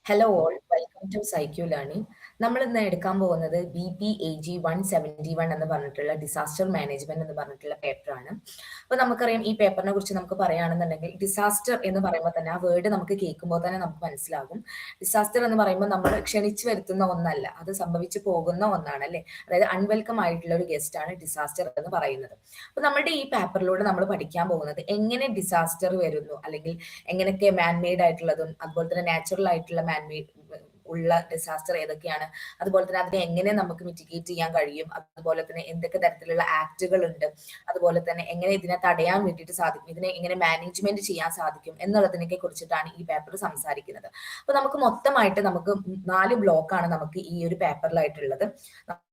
Hello all, welcome to PsyQ learning. നമ്മൾ ഇന്ന് എടുക്കാൻ പോകുന്നത് BPAG 171 എന്ന് പറഞ്ഞിട്ടുള്ള ഡിസാസ്റ്റർ മാനേജ്മെന്റ് എന്ന് പറഞ്ഞിട്ടുള്ള പേപ്പറാണ്. അപ്പോൾ നമുക്കറിയാം ഈ പേപ്പറിനെ കുറിച്ച് നമുക്ക് പറയുകയാണെന്നുണ്ടെങ്കിൽ ഡിസാസ്റ്റർ എന്ന് പറയുമ്പോൾ തന്നെ ആ വേർഡ് നമുക്ക് കേൾക്കുമ്പോൾ തന്നെ നമുക്ക് മനസ്സിലാകും. ഡിസാസ്റ്റർ എന്ന് പറയുമ്പോൾ നമ്മൾ ക്ഷണിച്ചു വരുത്തുന്ന ഒന്നല്ല, അത് സംഭവിച്ചു പോകുന്ന ഒന്നാണ് അല്ലേ. അതായത് അൺവെൽക്കം ആയിട്ടുള്ള ഒരു ഗസ്റ്റ് ആണ് ഡിസാസ്റ്റർ എന്ന് പറയുന്നത്. അപ്പോൾ നമ്മുടെ ഈ പേപ്പറിലൂടെ നമ്മൾ പഠിക്കാൻ പോകുന്നത് എങ്ങനെ ഡിസാസ്റ്റർ വരുന്നു, അല്ലെങ്കിൽ എങ്ങനെയൊക്കെ മാൻമെയ്ഡ് ആയിട്ടുള്ളതും അതുപോലെ തന്നെ നാച്ചുറൽ ആയിട്ടുള്ള മാൻമെയ്ഡ് ഉള്ള ഡിസാസ്റ്റർ ഏതൊക്കെയാണ്, അതുപോലെ തന്നെ അതിനെ എങ്ങനെ നമുക്ക് മിറ്റിഗേറ്റ് ചെയ്യാൻ കഴിയും, അതുപോലെ തന്നെ എന്തൊക്കെ തരത്തിലുള്ള ആക്ടുകൾ ഉണ്ട്, അതുപോലെ തന്നെ എങ്ങനെ ഇതിനെ തടയാൻ വേണ്ടിയിട്ട് സാധിക്കും, ഇതിനെ എങ്ങനെ മാനേജ്മെന്റ് ചെയ്യാൻ സാധിക്കും എന്നുള്ളതിനൊക്കെ കുറിച്ചിട്ടാണ് ഈ പേപ്പർ സംസാരിക്കുന്നത്. അപ്പൊ നമുക്ക് മൊത്തമായിട്ട് നമുക്ക് 4 ബ്ലോക്കാണ് നമുക്ക് ഈ ഒരു പേപ്പറിലായിട്ടുള്ളത്.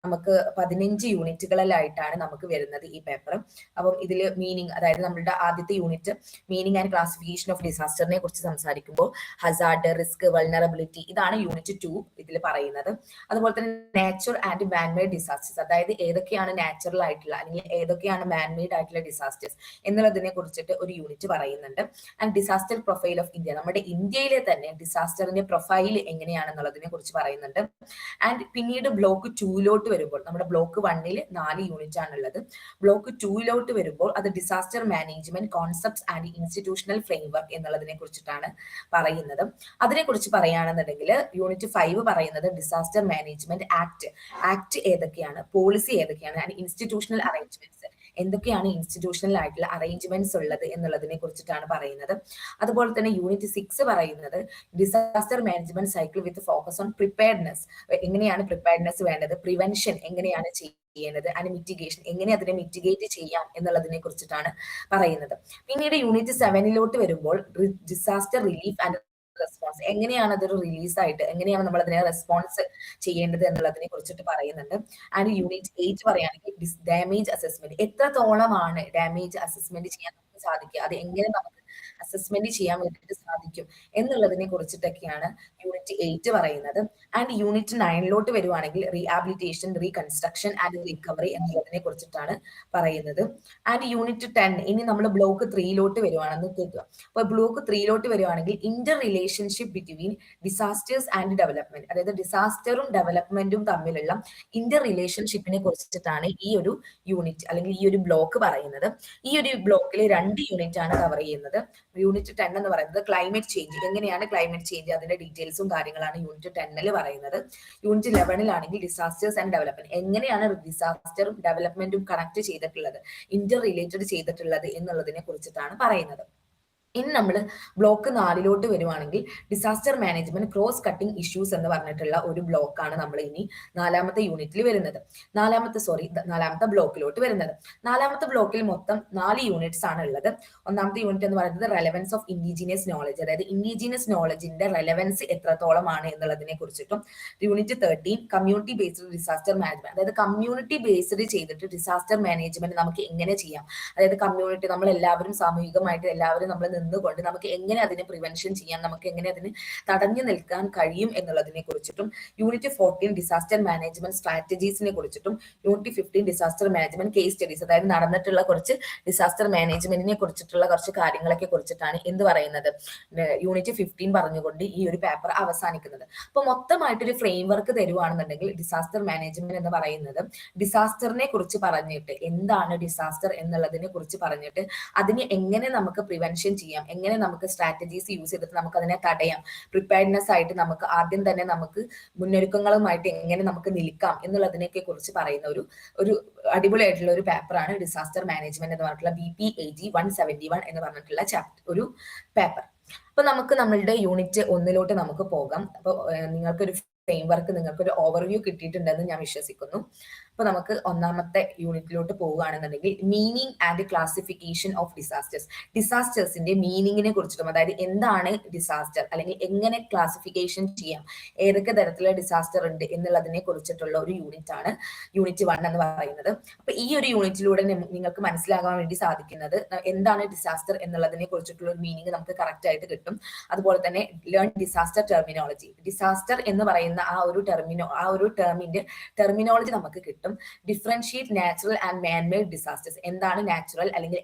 നമുക്ക് 15 യൂണിറ്റുകളിലായിട്ടാണ് നമുക്ക് വരുന്നത് ഈ പേപ്പർ. അപ്പം ഇതിൽ മീനിങ്, അതായത് നമ്മളുടെ ആദ്യത്തെ unit meaning and classification of ഡിസാസ്റ്ററിനെ കുറിച്ച് സംസാരിക്കുമ്പോൾ ഹസാർഡ്, റിസ്ക്, വൾനറബിലിറ്റി, ഇതാണ് യൂണിറ്റ് 2 ഇതിൽ പറയുന്നത്. അതുപോലെ തന്നെ നാച്ചുറൽ ആൻഡ് മാൻമെയ്ഡ് ഡിസാസ്റ്റേഴ്സ്, അതായത് ഏതൊക്കെയാണ് നാച്ചുറൽ ആയിട്ടുള്ള അല്ലെങ്കിൽ ഏതൊക്കെയാണ് മാൻമെയ്ഡ് ആയിട്ടുള്ള ഡിസാസ്റ്റേഴ്സ് എന്നുള്ളതിനെ കുറിച്ചിട്ട് ഒരു യൂണിറ്റ് പറയുന്നുണ്ട്. And disaster profile of India, നമ്മുടെ ഇന്ത്യയിലെ തന്നെ ഡിസാസ്റ്ററിന്റെ പ്രൊഫൈൽ എങ്ങനെയാണെന്നുള്ളതിനെ കുറിച്ച് പറയുന്നുണ്ട്. ആൻഡ് പിന്നീട് ബ്ലോക്ക് 2 വരുമ്പോൾ, നമ്മുടെ ബ്ലോക്ക് 1 4 യൂണിറ്റ് ആണുള്ളത്. ബ്ലോക്ക് 2 വരുമ്പോൾ അത് disaster management concepts and institutional framework എന്നുള്ളതിനെ കുറിച്ചിട്ടാണ് പറയുന്നത്. അതിനെക്കുറിച്ച് പറയുകയാണെന്നുണ്ടെങ്കിൽ യൂണിറ്റ് 5 പറയുന്നത് ഡിസാസ്റ്റർ മാനേജ്മെന്റ് ആക്ട് ഏതൊക്കെയാണ്, പോളിസി ഏതൊക്കെയാണ്, ആൻഡ് ഇൻസ്റ്റിറ്റ്യൂഷണൽ അറേഞ്ച്മെന്റ്സ്, എന്തൊക്കെയാണ് ഇൻസ്റ്റിറ്റ്യൂഷണൽ ആയിട്ടുള്ള അറേഞ്ച്മെന്റ്സ് ഉള്ളത് എന്നുള്ളതിനെ കുറിച്ചിട്ടാണ് പറയുന്നത്. അതുപോലെ തന്നെ യൂണിറ്റ് 6 പറയുന്നത് disaster management cycle with focus on preparedness, എങ്ങനെയാണ് പ്രിപ്പയർനെസ് വേണ്ടത്, പ്രിവെൻഷൻ എങ്ങനെയാണ് ചെയ്യേണ്ടത്, ആൻഡ് മിറ്റിഗേഷൻ, എങ്ങനെ അതിനെ മിറ്റിഗേറ്റ് ചെയ്യാം എന്നുള്ളതിനെ കുറിച്ചിട്ടാണ് പറയുന്നത്. പിന്നീട് യൂണിറ്റ് 7 വരുമ്പോൾ ഡിസാസ്റ്റർ റിലീഫ് ആൻഡ് റെസ്പോൺസ്, എങ്ങനെയാണ് അതൊരു റിലീസ് ആയിട്ട് എങ്ങനെയാണ് നമ്മൾ അതിനെ റെസ്പോൺസ് ചെയ്യേണ്ടത് എന്നുള്ളതിനെ കുറിച്ചിട്ട് പറയുന്നുണ്ട്. ആൻഡ് യൂണിറ്റ് 8 പറയുകയാണെങ്കിൽ ഡാമേജ് അസസ്മെന്റ്, എത്രത്തോളമാണ് ഡാമേജ് അസസ്മെന്റ് ചെയ്യാൻ നമുക്ക് സാധിക്കുക, അത് എങ്ങനെ നമുക്ക് അസസ്മെന്റ് ചെയ്യാൻ വേണ്ടിയിട്ട് സാധിക്കും എന്നുള്ളതിനെ കുറിച്ചിട്ടൊക്കെയാണ് യൂണിറ്റ് 8 പറയുന്നത്. ആൻഡ് യൂണിറ്റ് 9 വരുവാണെങ്കിൽ റീഹാബിലിറ്റേഷൻ, റീകൺസ്ട്രക്ഷൻ ആൻഡ് റിക്കവറി എന്നുള്ളതിനെ കുറിച്ചിട്ടാണ് പറയുന്നത്. ആൻഡ് യൂണിറ്റ് 10, ഇനി നമ്മൾ ബ്ലോക്ക് 3 വരുവാണെന്ന് കേൾക്കുക. അപ്പൊ ബ്ലോക്ക് 3 വരുവാണെങ്കിൽ Inter relationship between disasters and development, അതായത് ഡിസാസ്റ്ററും ഡെവലപ്മെന്റും തമ്മിലുള്ള ഇന്റർ റിലേഷൻഷിപ്പിനെ കുറിച്ചിട്ടാണ് ഈ ഒരു യൂണിറ്റ് അല്ലെങ്കിൽ ഈ ഒരു ബ്ലോക്ക് പറയുന്നത്. ഈ ഒരു ബ്ലോക്കിൽ 2 യൂണിറ്റ് ആണ് കവർ ചെയ്യുന്നത്. യൂണിറ്റ് 10 എന്ന് പറയുന്നത് ക്ലൈമറ്റ് ചേഞ്ച്, എങ്ങനെയാണ് ക്ലൈമറ്റ് ചേഞ്ച്, അതിന്റെ ഡീറ്റെയിൽസും കാര്യങ്ങളാണ് യൂണിറ്റ് 10 പറയുന്നത്. യൂണിറ്റ് 11 ഡിസാസ്റ്റേഴ്സ് ആൻഡ് ഡെവലപ്മെന്റ്, എങ്ങനെയാണ് ഡിസാസ്റ്ററും ഡെവലപ്മെന്റും കണക്ട് ചെയ്തിട്ടുള്ളത്, ഇന്റർ റിലേറ്റഡ് ചെയ്തിട്ടുള്ളത് എന്നുള്ളതിനെ കുറിച്ചിട്ടാണ് പറയുന്നത്. ഇനി നമ്മൾ ബ്ലോക്ക് 4 വരുവാണെങ്കിൽ disaster management cross cutting issues എന്ന് പറഞ്ഞിട്ടുള്ള ഒരു ബ്ലോക്കാണ് നമ്മൾ ഇനി 4ാമത്തെ യൂണിറ്റിൽ വരുന്നത്. 4ാമത്തെ ബ്ലോക്കിലോട്ട് വരുന്നത്. 4ാമത്തെ ബ്ലോക്കിൽ മൊത്തം 4 യൂണിറ്റ്സ് ആണ് ഉള്ളത്. ഒന്നാമത്തെ യൂണിറ്റ് എന്ന് പറയുന്നത് റെലവൻസ് ഓഫ് ഇൻഡിജീനിയസ് നോളജ്, അതായത് ഇൻഡിജീനിയസ് നോളജിന്റെ റെലവൻസ് എത്രത്തോളമാണ് എന്നുള്ളതിനെ കുറിച്ചിട്ടും. Unit 13 community based disaster management, അതായത് കമ്മ്യൂണിറ്റി ബേസ്ഡ് ചെയ്തിട്ട് ഡിസാസ്റ്റർ മാനേജ്മെന്റ് നമുക്ക് എങ്ങനെ ചെയ്യാം, അതായത് കമ്മ്യൂണിറ്റി നമ്മൾ എല്ലാവരും സാമൂഹികമായിട്ട് എല്ലാവരും നമ്മൾ നിന്നുകൊണ്ട് നമുക്ക് എങ്ങനെ അതിനെ പ്രിവെൻഷൻ ചെയ്യാം, നമുക്ക് എങ്ങനെ അതിന് തടഞ്ഞു നിൽക്കാൻ കഴിയും എന്നുള്ളതിനെ കുറിച്ചിട്ടും. യൂണിറ്റ് 14 ഡിസാസ്റ്റർ മാനേജ്മെന്റ് സ്ട്രാറ്റജീസിനെ കുറിച്ചിട്ടും. Unit 15 disaster management case studies, അതായത് നടന്നിട്ടുള്ള കുറച്ച് ഡിസാസ്റ്റർ മാനേജ്മെന്റിനെ കുറിച്ചിട്ടുള്ള കുറച്ച് കാര്യങ്ങളൊക്കെ കുറിച്ചിട്ടാണ് എന്ത് പറയുന്നത്, യൂണിറ്റ് 15 പറഞ്ഞുകൊണ്ട് ഈ ഒരു പേപ്പർ അവസാനിക്കുന്നത്. അപ്പൊ മൊത്തമായിട്ടൊരു ഫ്രെയിം വർക്ക് തരുവാണെന്നുണ്ടെങ്കിൽ ഡിസാസ്റ്റർ മാനേജ്മെന്റ് എന്ന് പറയുന്നത് ഡിസാസ്റ്ററിനെ കുറിച്ച് പറഞ്ഞിട്ട്, എന്താണ് ഡിസാസ്റ്റർ എന്നുള്ളതിനെ കുറിച്ച് പറഞ്ഞിട്ട് അതിനെ എങ്ങനെ നമുക്ക് പ്രിവെൻഷൻ ചെയ്യാം, എങ്ങനെ നമുക്ക് സ്ട്രാറ്റജീസ് യൂസ് ചെയ്തിട്ട് നമുക്ക് അതിനെ തടയാം, പ്രിപ്പയർനെസ് ആയിട്ട് നമുക്ക് ആദ്യം തന്നെ നമുക്ക് മുന്നൊരുക്കങ്ങളുമായിട്ട് എങ്ങനെ നമുക്ക് നിൽക്കാം എന്നുള്ളതിനെയൊക്കെ കുറിച്ച് പറയുന്ന ഒരു അടിപൊളിയായിട്ടുള്ള ഒരു പേപ്പറാണ് ഡിസാസ്റ്റർ മാനേജ്മെന്റ് എന്ന് പറഞ്ഞിട്ടുള്ള BPAG 171 എന്ന് പറഞ്ഞിട്ടുള്ള ഒരു പേപ്പർ. അപ്പൊ നമുക്ക് നമ്മളുടെ യൂണിറ്റ് 1 നമുക്ക് പോകാം. അപ്പൊ നിങ്ങൾക്കൊരു ഫ്രെയിം വർക്ക്, നിങ്ങൾക്കൊരു ഓവർവ്യൂ കിട്ടിയിട്ടുണ്ടെന്ന് ഞാൻ വിശ്വസിക്കുന്നു. അപ്പൊ നമുക്ക് 1ാമത്തെ യൂണിറ്റിലോട്ട് പോവുകയാണെന്നുണ്ടെങ്കിൽ meaning and classification of disasters, ഡിസാസ്റ്റേഴ്സിന്റെ മീനിങ്ങിനെ കുറിച്ചിട്ടും, അതായത് എന്താണ് ഡിസാസ്റ്റർ അല്ലെങ്കിൽ എങ്ങനെ ക്ലാസിഫിക്കേഷൻ ചെയ്യാം, ഏതൊക്കെ തരത്തിലുള്ള ഡിസാസ്റ്റർ ഉണ്ട് എന്നുള്ളതിനെ കുറിച്ചിട്ടുള്ള ഒരു യൂണിറ്റ് ആണ് യൂണിറ്റ് 1 എന്ന് പറയുന്നത്. അപ്പൊ ഈ ഒരു യൂണിറ്റിലൂടെ നിങ്ങൾക്ക് മനസ്സിലാകാൻ വേണ്ടി സാധിക്കുന്നത് എന്താണ് ഡിസാസ്റ്റർ എന്നുള്ളതിനെ കുറിച്ചിട്ടുള്ള ഒരു മീനിങ് നമുക്ക് കറക്റ്റ് ആയിട്ട് കിട്ടും. അതുപോലെ തന്നെ ലേൺ ഡിസാസ്റ്റർ ടെർമിനോളജി, ഡിസാസ്റ്റർ എന്ന് പറയുന്ന ആ ഒരു ടേമിന്റെ ടെർമിനോളജി നമുക്ക് കിട്ടും. കിട്ടും. Differentiate natural and man-made disasters, എന്താണ് നാച്ചുറൽ അല്ലെങ്കിൽ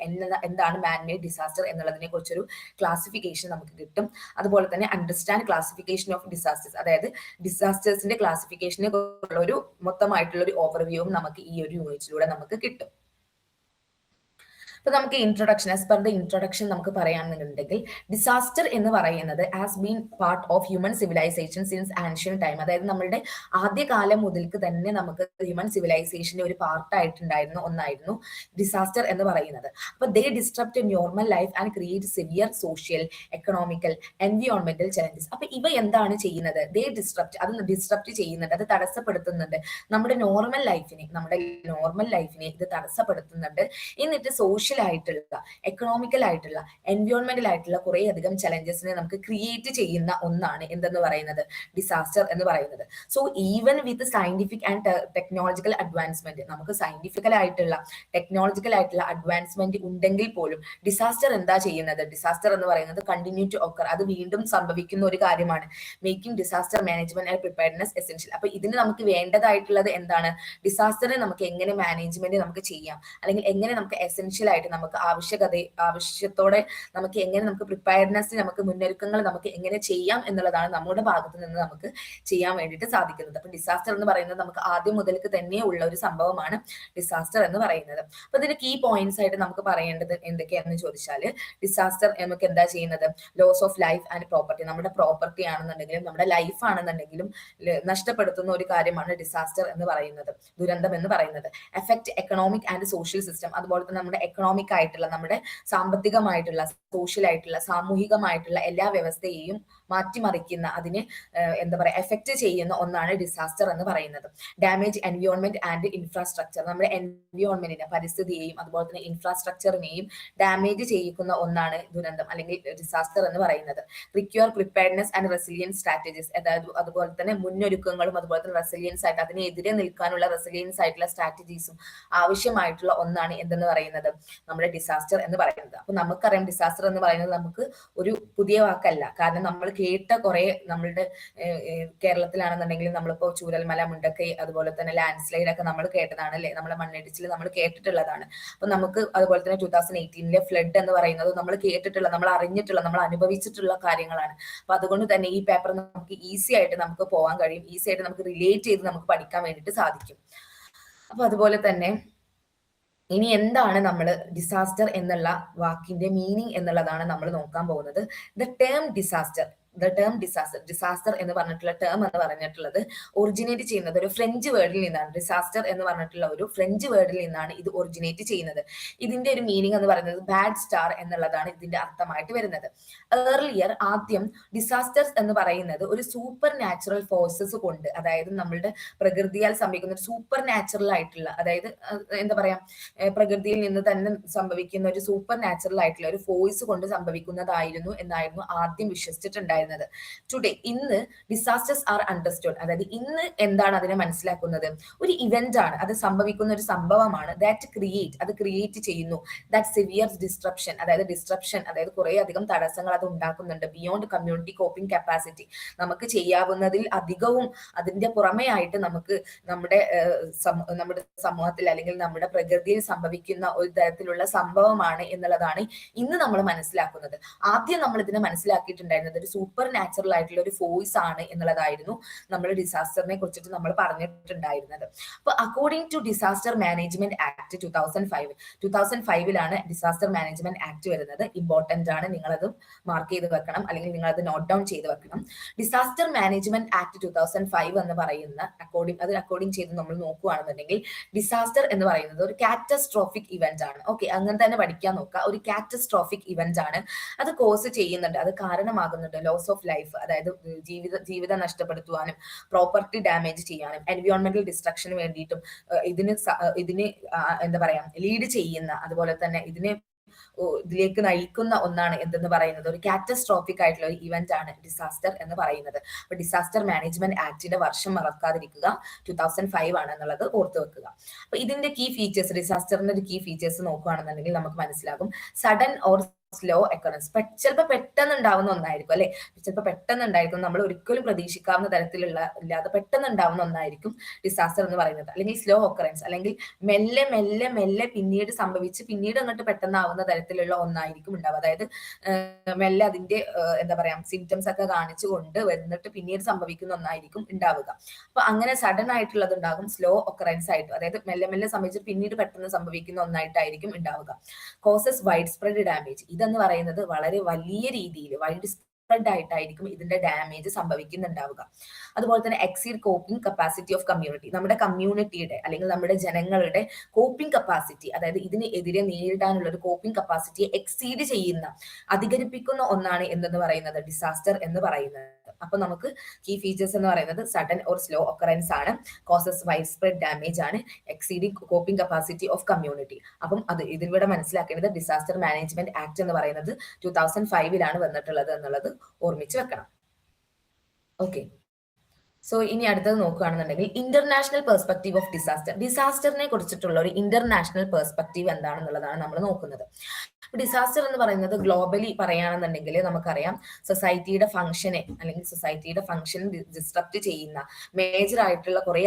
എന്താണ് മാൻമെയ്ഡ് ഡിസാസ്റ്റർ എന്നുള്ളതിനെ കുറിച്ചൊരു ക്ലാസിഫിക്കേഷൻ നമുക്ക് കിട്ടും. അതുപോലെ തന്നെ അണ്ടർസ്റ്റാൻഡ് ക്ലാസിഫിക്കേഷൻ ഓഫ് ഡിസാസ്റ്റേഴ്സ്, അതായത് ഡിസാസ്റ്റേഴ്സിന്റെ ക്ലാസിഫിക്കേഷനെ കുറിച്ചുള്ള ഒരു മൊത്തമായിട്ടുള്ള ഒരു ഓവർവ്യൂവും നമുക്ക് ഈ ഒരു യൂണിറ്റിലൂടെ നമുക്ക് കിട്ടും. അപ്പൊ നമുക്ക് introduction, as per the introduction നമുക്ക് പറയാണെന്നുണ്ടെങ്കിൽ ഡിസാസ്റ്റർ എന്ന് പറയുന്നത് has been part of human civilization since ancient time, അതായത് നമ്മളുടെ ആദ്യകാലം മുതൽക്ക് തന്നെ നമുക്ക് ഹ്യൂമൻ സിവിലൈസേഷന്റെ ഒരു പാർട്ടായിട്ടുണ്ടായിരുന്ന ഒന്നായിരുന്നു ഡിസാസ്റ്റർ എന്ന് പറയുന്നത്. അപ്പൊ they disrupt normal life and create severe social, economical, എൻവിയോൺമെന്റൽ ചലഞ്ചസ്. അപ്പൊ ഇവ എന്താണ് ചെയ്യുന്നത്? ദേ ഡിസ്ട്രപ്റ്റ്, അത് ഡിസ്ട്രപ്റ്റ് ചെയ്യുന്നുണ്ട്, അത് തടസ്സപ്പെടുത്തുന്നുണ്ട് നമ്മുടെ നോർമൽ ലൈഫിനെ ഇത് തടസ്സപ്പെടുത്തുന്നുണ്ട്. എന്നിട്ട് സോഷ്യൽ ആയിട്ടുള്ള, എക്കണോമിക്കൽ ആയിട്ടുള്ള, എൻവിയോൺമെന്റൽ ആയിട്ടുള്ള കുറെ അധികം ചലഞ്ചസിനെ നമുക്ക് ക്രിയേറ്റ് ചെയ്യുന്ന ഒന്നാണ് എന്തെന്ന് പറയുന്നത്? ഡിസാസ്റ്റർ എന്ന് പറയുന്നത്. So even with scientific and technological advancement, നമുക്ക് സയന്റിഫിക്കൽ ആയിട്ടുള്ള ടെക്നോളജിക്കൽ ആയിട്ടുള്ള അഡ്വാൻസ്മെന്റ് ഉണ്ടെങ്കിൽ പോലും ഡിസാസ്റ്റർ എന്താ ചെയ്യുന്നത്? ഡിസാസ്റ്റർ എന്ന് പറയുന്നത് കണ്ടിന്യൂ ടു ഒക്കർ, അത് വീണ്ടും സംഭവിക്കുന്ന ഒരു കാര്യമാണ്. Making disaster management and preparedness essential. അപ്പൊ ഇതിന് നമുക്ക് വേണ്ടതായിട്ടുള്ളത് എന്താണ്? ഡിസാസ്റ്ററിനെ നമുക്ക് എങ്ങനെ മാനേജ്മെന്റ് നമുക്ക് ചെയ്യാം, അല്ലെങ്കിൽ എങ്ങനെ നമുക്ക് എസെൻഷ്യൽ ആയിട്ട് നമുക്ക് ആവശ്യത്തോടെ നമുക്ക് എങ്ങനെ നമുക്ക് പ്രിപ്പയർനെസ്, നമുക്ക് മുന്നൊരുക്കങ്ങൾ നമുക്ക് എങ്ങനെ ചെയ്യാം എന്നുള്ളതാണ് നമ്മുടെ ഭാഗത്ത് നിന്ന് നമുക്ക് ചെയ്യാൻ വേണ്ടിയിട്ട് സാധിക്കുന്നത്. അപ്പൊ ഡിസാസ്റ്റർ എന്ന് പറയുന്നത് നമുക്ക് ആദ്യം മുതൽക്ക് തന്നെ ഉള്ള ഒരു സംഭവമാണ് ഡിസാസ്റ്റർ എന്ന് പറയുന്നത്. അപ്പൊ ഇതിന് കീ പോയിന്റ്സ് ആയിട്ട് നമുക്ക് പറയേണ്ടത് എന്തൊക്കെയാണെന്ന് ചോദിച്ചാല്, ഡിസാസ്റ്റർ നമുക്ക് എന്താ ചെയ്യുന്നത്? Loss of life and property, നമ്മുടെ പ്രോപ്പർട്ടി ആണെന്നുണ്ടെങ്കിലും നമ്മുടെ ലൈഫ് ആണെന്നുണ്ടെങ്കിലും നഷ്ടപ്പെടുത്തുന്ന ഒരു കാര്യമാണ് ഡിസാസ്റ്റർ എന്ന് പറയുന്നത്, ദുരന്തം എന്ന് പറയുന്നത്. Effect economic and social system, അതുപോലെ തന്നെ നമ്മുടെ എക്കണോമിക് ആയിട്ടുള്ള, നമ്മുടെ സാമ്പത്തികമായിട്ടുള്ള, സോഷ്യൽ ആയിട്ടുള്ള, സാമൂഹികമായിട്ടുള്ള എല്ലാ വ്യവസ്ഥയെയും മാറ്റിമറിക്കുന്ന, അതിനെ എന്താ പറയുക, എഫക്ട് ചെയ്യുന്ന ഒന്നാണ് ഡിസാസ്റ്റർ എന്ന് പറയുന്നത്. ഡാമേജ് എൻവിയോൺമെന്റ് ആൻഡ് ഇൻഫ്രാസ്ട്രക്ചർ, നമ്മുടെ എൻവിയോൺമെന്റിനെ, പരിസ്ഥിതിയെയും അതുപോലെ തന്നെ ഇൻഫ്രാസ്ട്രക്ചറിനെയും ഡാമേജ് ചെയ്യിക്കുന്ന ഒന്നാണ് ദുരന്തം അല്ലെങ്കിൽ ഡിസാസ്റ്റർ എന്ന് പറയുന്നത്. Require preparedness and resilience strategies, അതായത് അതുപോലെ തന്നെ മുന്നൊരുക്കങ്ങളും അതുപോലെ തന്നെ റെസിലിയൻസ് ആയിട്ട് അതിനെതിരെ നിൽക്കാനുള്ള റെസിലിയൻസ് ആയിട്ടുള്ള സ്ട്രാറ്റജീസും ആവശ്യമായിട്ടുള്ള ഒന്നാണ് എന്തെന്ന് പറയുന്നത്? നമ്മുടെ ഡിസാസ്റ്റർ എന്ന് പറയുന്നത്. അപ്പൊ നമുക്കറിയാം ഡിസാസ്റ്റർ എന്ന് പറയുന്നത് നമുക്ക് ഒരു പുതിയ വാക്കല്ല. കാരണം നമ്മൾ കേട്ട കുറെ, നമ്മളുടെ കേരളത്തിലാണെന്നുണ്ടെങ്കിൽ നമ്മളിപ്പോ ചൂരൽമല, മുണ്ടക്കൈ, അതുപോലെ തന്നെ ലാൻഡ് സ്ലൈഡ് ഒക്കെ നമ്മൾ കേട്ടതാണ് അല്ലെ, നമ്മളെ മണ്ണിടിച്ചിൽ നമ്മൾ കേട്ടിട്ടുള്ളതാണ്. അപ്പൊ നമുക്ക് അതുപോലെ തന്നെ 2018 ഫ്ലഡ് എന്ന് പറയുന്നത് നമ്മൾ കേട്ടിട്ടുള്ള, നമ്മൾ അറിഞ്ഞിട്ടുള്ള, നമ്മൾ അനുഭവിച്ചിട്ടുള്ള കാര്യങ്ങളാണ്. അപ്പൊ അതുകൊണ്ട് തന്നെ ഈ പേപ്പർ നമുക്ക് ഈസി ആയിട്ട് നമുക്ക് പോകാൻ കഴിയും, ഈസി ആയിട്ട് നമുക്ക് റിലേറ്റ് ചെയ്ത് നമുക്ക് പഠിക്കാൻ വേണ്ടിയിട്ട് സാധിക്കും. അപ്പൊ അതുപോലെ തന്നെ ഇനി എന്താണ് നമ്മൾ ഡിസാസ്റ്റർ എന്നുള്ള വാക്കിന്റെ മീനിങ് എന്നുള്ളതാണ് നമ്മൾ നോക്കാൻ പോകുന്നത്. ദ ടേം ഡിസാസ്റ്റർ എന്ന് പറഞ്ഞിട്ടുള്ള ടേം എന്ന് പറഞ്ഞിട്ടുള്ളത് ഒറിജിനേറ്റ് ചെയ്യുന്നത് ഒരു ഫ്രഞ്ച് വേർഡിൽ നിന്നാണ്. ഡിസാസ്റ്റർ എന്ന് പറഞ്ഞിട്ടുള്ള ഒരു ഫ്രഞ്ച് വേർഡിൽ നിന്നാണ് ഇത് ഒറിജിനേറ്റ് ചെയ്യുന്നത്. ഇതിന്റെ ഒരു മീനിങ് എന്ന് പറയുന്നത് ബാഡ് സ്റ്റാർ എന്നുള്ളതാണ് ഇതിന്റെ അർത്ഥമായിട്ട് വരുന്നത്. ഏർലിയർ ആദ്യം ഡിസാസ്റ്റേഴ്സ് എന്ന് പറയുന്നത് ഒരു സൂപ്പർ നാച്ചുറൽ ഫോഴ്സസ് കൊണ്ട്, അതായത് നമ്മളുടെ പ്രകൃതിയാൽ സംഭവിക്കുന്ന ഒരു സൂപ്പർ നാച്ചുറൽ ആയിട്ടുള്ള, അതായത് എന്താ പറയാ, പ്രകൃതിയിൽ നിന്ന് തന്നെ സംഭവിക്കുന്ന ഒരു സൂപ്പർ നാച്ചുറൽ ആയിട്ടുള്ള ഒരു ഫോഴ്സ് കൊണ്ട് സംഭവിക്കുന്നതായിരുന്നു എന്നായിരുന്നു ആദ്യം വിശ്വസിച്ചിട്ടുണ്ടായിരുന്നത്. ടുഡേ, ഇന്ന് ഡിസാസ്റ്റേഴ്സ് ആർ അണ്ടർസ്റ്റുഡ്, അതായത് ഇന്ന് എന്താണ് അതിനെ മനസ്സിലാക്കുന്നത്? ഒരു ഇവന്റ് ആണ്, അത് സംഭവിക്കുന്ന ഒരു സംഭവമാണ്. അത് ക്രിയേറ്റ് ചെയ്യുന്നു. ദാറ്റ് സിവിയർ ഡിസ്ട്രപ്ഷൻ, അതായത് കുറെ അധികം തടസ്സങ്ങൾ അത് ഉണ്ടാക്കുന്നുണ്ട്. ബിയോണ്ട് കമ്മ്യൂണിറ്റി കോപ്പിംഗ് കപ്പാസിറ്റി, നമുക്ക് ചെയ്യാവുന്നതിൽ അധികവും അതിന്റെ പുറമെ ആയിട്ട് നമുക്ക് നമ്മുടെ സമൂഹത്തിൽ അല്ലെങ്കിൽ നമ്മുടെ പ്രകൃതിയിൽ സംഭവിക്കുന്ന ഒരു തരത്തിലുള്ള സംഭവമാണ് എന്നുള്ളതാണ് ഇന്ന് നമ്മൾ മനസ്സിലാക്കുന്നത്. ആദ്യം നമ്മൾ ഇതിനെ മനസ്സിലാക്കിയിട്ടുണ്ടായിരുന്നത് ഒരു സൂപ്പർ നാച്ചുറൽ ആയിട്ടുള്ള ഒരു ഫോഴ്സ് ആണ് എന്നുള്ളതായിരുന്നു നമ്മൾ ഡിസാസ്റ്ററിനെ കുറിച്ചിട്ട് നമ്മൾ പറഞ്ഞിട്ടുണ്ടായിരുന്നത്. അപ്പൊ according to disaster management act 2005 disaster management act വരുന്നത്. ഇമ്പോർട്ടന്റ് ആണ്, നിങ്ങളത് മാർക്ക് ചെയ്ത് വെക്കണം, അല്ലെങ്കിൽ നിങ്ങളത് നോട്ട് ഡൗൺ ചെയ്ത് വെക്കണം. ഡിസാസ്റ്റർ മാനേജ്മെന്റ് ആക്ട് 2005 എന്ന് പറയുന്ന അക്കോർഡിംഗ് ചെയ്ത് നമ്മൾ നോക്കുകയാണെന്നുണ്ടെങ്കിൽ ഡിസാസ്റ്റർ എന്ന് പറയുന്നത് ഒരു കാറ്റസ്ട്രോഫിക് ഇവന്റ് ആണ്. ഓക്കെ, അങ്ങനെ തന്നെ പഠിക്കാൻ നോക്കുക. ഒരു കാറ്റസ്ട്രോഫിക് ഇവന്റ് ആണ്. അത് കോസ് ചെയ്യുന്നുണ്ട്, അത് കാരണമാകുന്നുണ്ട് ലോസ് ഓഫ് ലൈഫ്, അതായത് ജീവിതം നഷ്ടപ്പെടുത്തുവാനും പ്രോപ്പർട്ടി ഡാമേജ് ചെയ്യാനും എൻവിയോൺമെന്റൽ ഡിസ്ട്രക്ഷന് വേണ്ടിയിട്ടും ഇതിന് എന്താ പറയാ ലീഡ് ചെയ്യുന്ന, അതുപോലെ തന്നെ ഇതിലേക്ക് നയിക്കുന്ന ഒന്നാണ് എന്തെന്ന് പറയുന്നത് ഒരു കാറ്റസ്ട്രോഫിക് ആയിട്ടുള്ള ഒരു ഇവന്റ് ആണ് ഡിസാസ്റ്റർ എന്ന് പറയുന്നത്. അപ്പൊ ഡിസാസ്റ്റർ മാനേജ്മെന്റ് ആക്ടിന്റെ വർഷം മറക്കാതിരിക്കുക, 2005 ആണ് എന്നുള്ളത് ഓർത്തു വെക്കുക. അപ്പൊ ഇതിന്റെ കീ ഫീച്ചേഴ്സ്, ഡിസാസ്റ്ററിന്റെ ഒരു കീ ഫീച്ചേഴ്സ് നോക്കുകയാണെന്നുണ്ടെങ്കിൽ നമുക്ക് മനസ്സിലാകും. Sudden or slow occurrence. ചിലപ്പോൾ പെട്ടെന്ന് ഉണ്ടാവുന്ന ഒന്നായിരിക്കും അല്ലെ, ചിലപ്പോൾ പെട്ടെന്ന് ഉണ്ടായിരിക്കും, നമ്മൾ ഒരിക്കലും പ്രതീക്ഷിക്കാവുന്ന തരത്തിലുള്ള ഇല്ലാതെ പെട്ടെന്ന് ഉണ്ടാവുന്ന ഒന്നായിരിക്കും ഡിസാസ്റ്റർ എന്ന് പറയുന്നത്. അല്ലെങ്കിൽ സ്ലോ occurrence, അല്ലെങ്കിൽ മെല്ലെ മെല്ലെ മെല്ലെ പിന്നീട് സംഭവിച്ച് പിന്നീട് അങ്ങോട്ട് പെട്ടെന്നാവുന്ന തരത്തിലുള്ള ഒന്നായിരിക്കും ഉണ്ടാവുക. അതായത് മെല്ലെ അതിന്റെ എന്താ പറയാ സിംറ്റംസ് ഒക്കെ കാണിച്ചുകൊണ്ട് വന്നിട്ട് പിന്നീട് സംഭവിക്കുന്ന ഒന്നായിരിക്കും ഉണ്ടാവുക. അപ്പൊ അങ്ങനെ സഡൻ ആയിട്ടുള്ളത് ഉണ്ടാകും, സ്ലോ occurrence ആയിട്ട്, അതായത് മെല്ലെ മെല്ലെ സംഭവിച്ചിട്ട് പിന്നീട് പെട്ടെന്ന് സംഭവിക്കുന്ന ഒന്നായിട്ടായിരിക്കും ഉണ്ടാവുക. Causes wide spread damage. ഇതെന്ന് പറയുന്നത് വളരെ വലിയ രീതിയിൽ വൈഡ് സ്പ്രെഡ് ആയിട്ടായിരിക്കും ഇതിന്റെ ഡാമേജ് സംഭവിക്കുന്നുണ്ടാവുക. അതുപോലെ തന്നെ exceed coping capacity of community. നമ്മുടെ കമ്മ്യൂണിറ്റിയുടെ അല്ലെങ്കിൽ നമ്മുടെ ജനങ്ങളുടെ കോപ്പിംഗ് കപ്പാസിറ്റി, അതായത് ഇതിനെതിരെ നേരിടാനുള്ള ഒരു കോപ്പിംഗ് കപ്പാസിറ്റിയെ എക്സീഡ് ചെയ്യുന്ന, അധികരിപ്പിക്കുന്ന ഒന്നാണ് എന്തെന്ന് പറയുന്നത് ഡിസാസ്റ്റർ എന്ന് പറയുന്നത്. അപ്പൊ നമുക്ക് കീ ഫീച്ചേഴ്സ് എന്ന് പറയുന്നത് സഡൻ ഓർ സ്ലോ occurrence ആണ്, കോസസ് വൈഡ് സ്പ്രെഡ് ഡാമേജ് ആണ്, exceeding coping capacity of community. അപ്പം അത് ഇതിലൂടെ മനസ്സിലാക്കേണ്ടത് ഡിസാസ്റ്റർ മാനേജ്മെന്റ് ആക്ട് എന്ന് പറയുന്നത് 2005 വന്നിട്ടുള്ളത് എന്നുള്ളത് ഓർമ്മിച്ച് വെക്കണം. ഓക്കെ, സോ ഇനി അടുത്തത് നോക്കുകയാണെന്നുണ്ടെങ്കിൽ ഇന്റർനാഷണൽ പെർസ്പെക്റ്റീവ് ഓഫ് ഡിസാസ്റ്റർ. ഡിസാസ്റ്ററിനെ കുറിച്ചിട്ടുള്ള ഒരു ഇന്റർനാഷണൽ പെർസ്പെക്റ്റീവ് എന്താണെന്നുള്ളതാണ് നമ്മൾ നോക്കുന്നത്. ഡിസാസ്റ്റർ എന്ന് പറയുന്നത് ഗ്ലോബലി പറയുകയാണെന്നുണ്ടെങ്കിൽ നമുക്കറിയാം സൊസൈറ്റിയുടെ ഫംഗ്ഷനെ അല്ലെങ്കിൽ സൊസൈറ്റിയുടെ ഫംഗ്ഷൻ ഡിസ്ട്രപ്റ്റ് ചെയ്യുന്ന മേജർ ആയിട്ടുള്ള കുറേ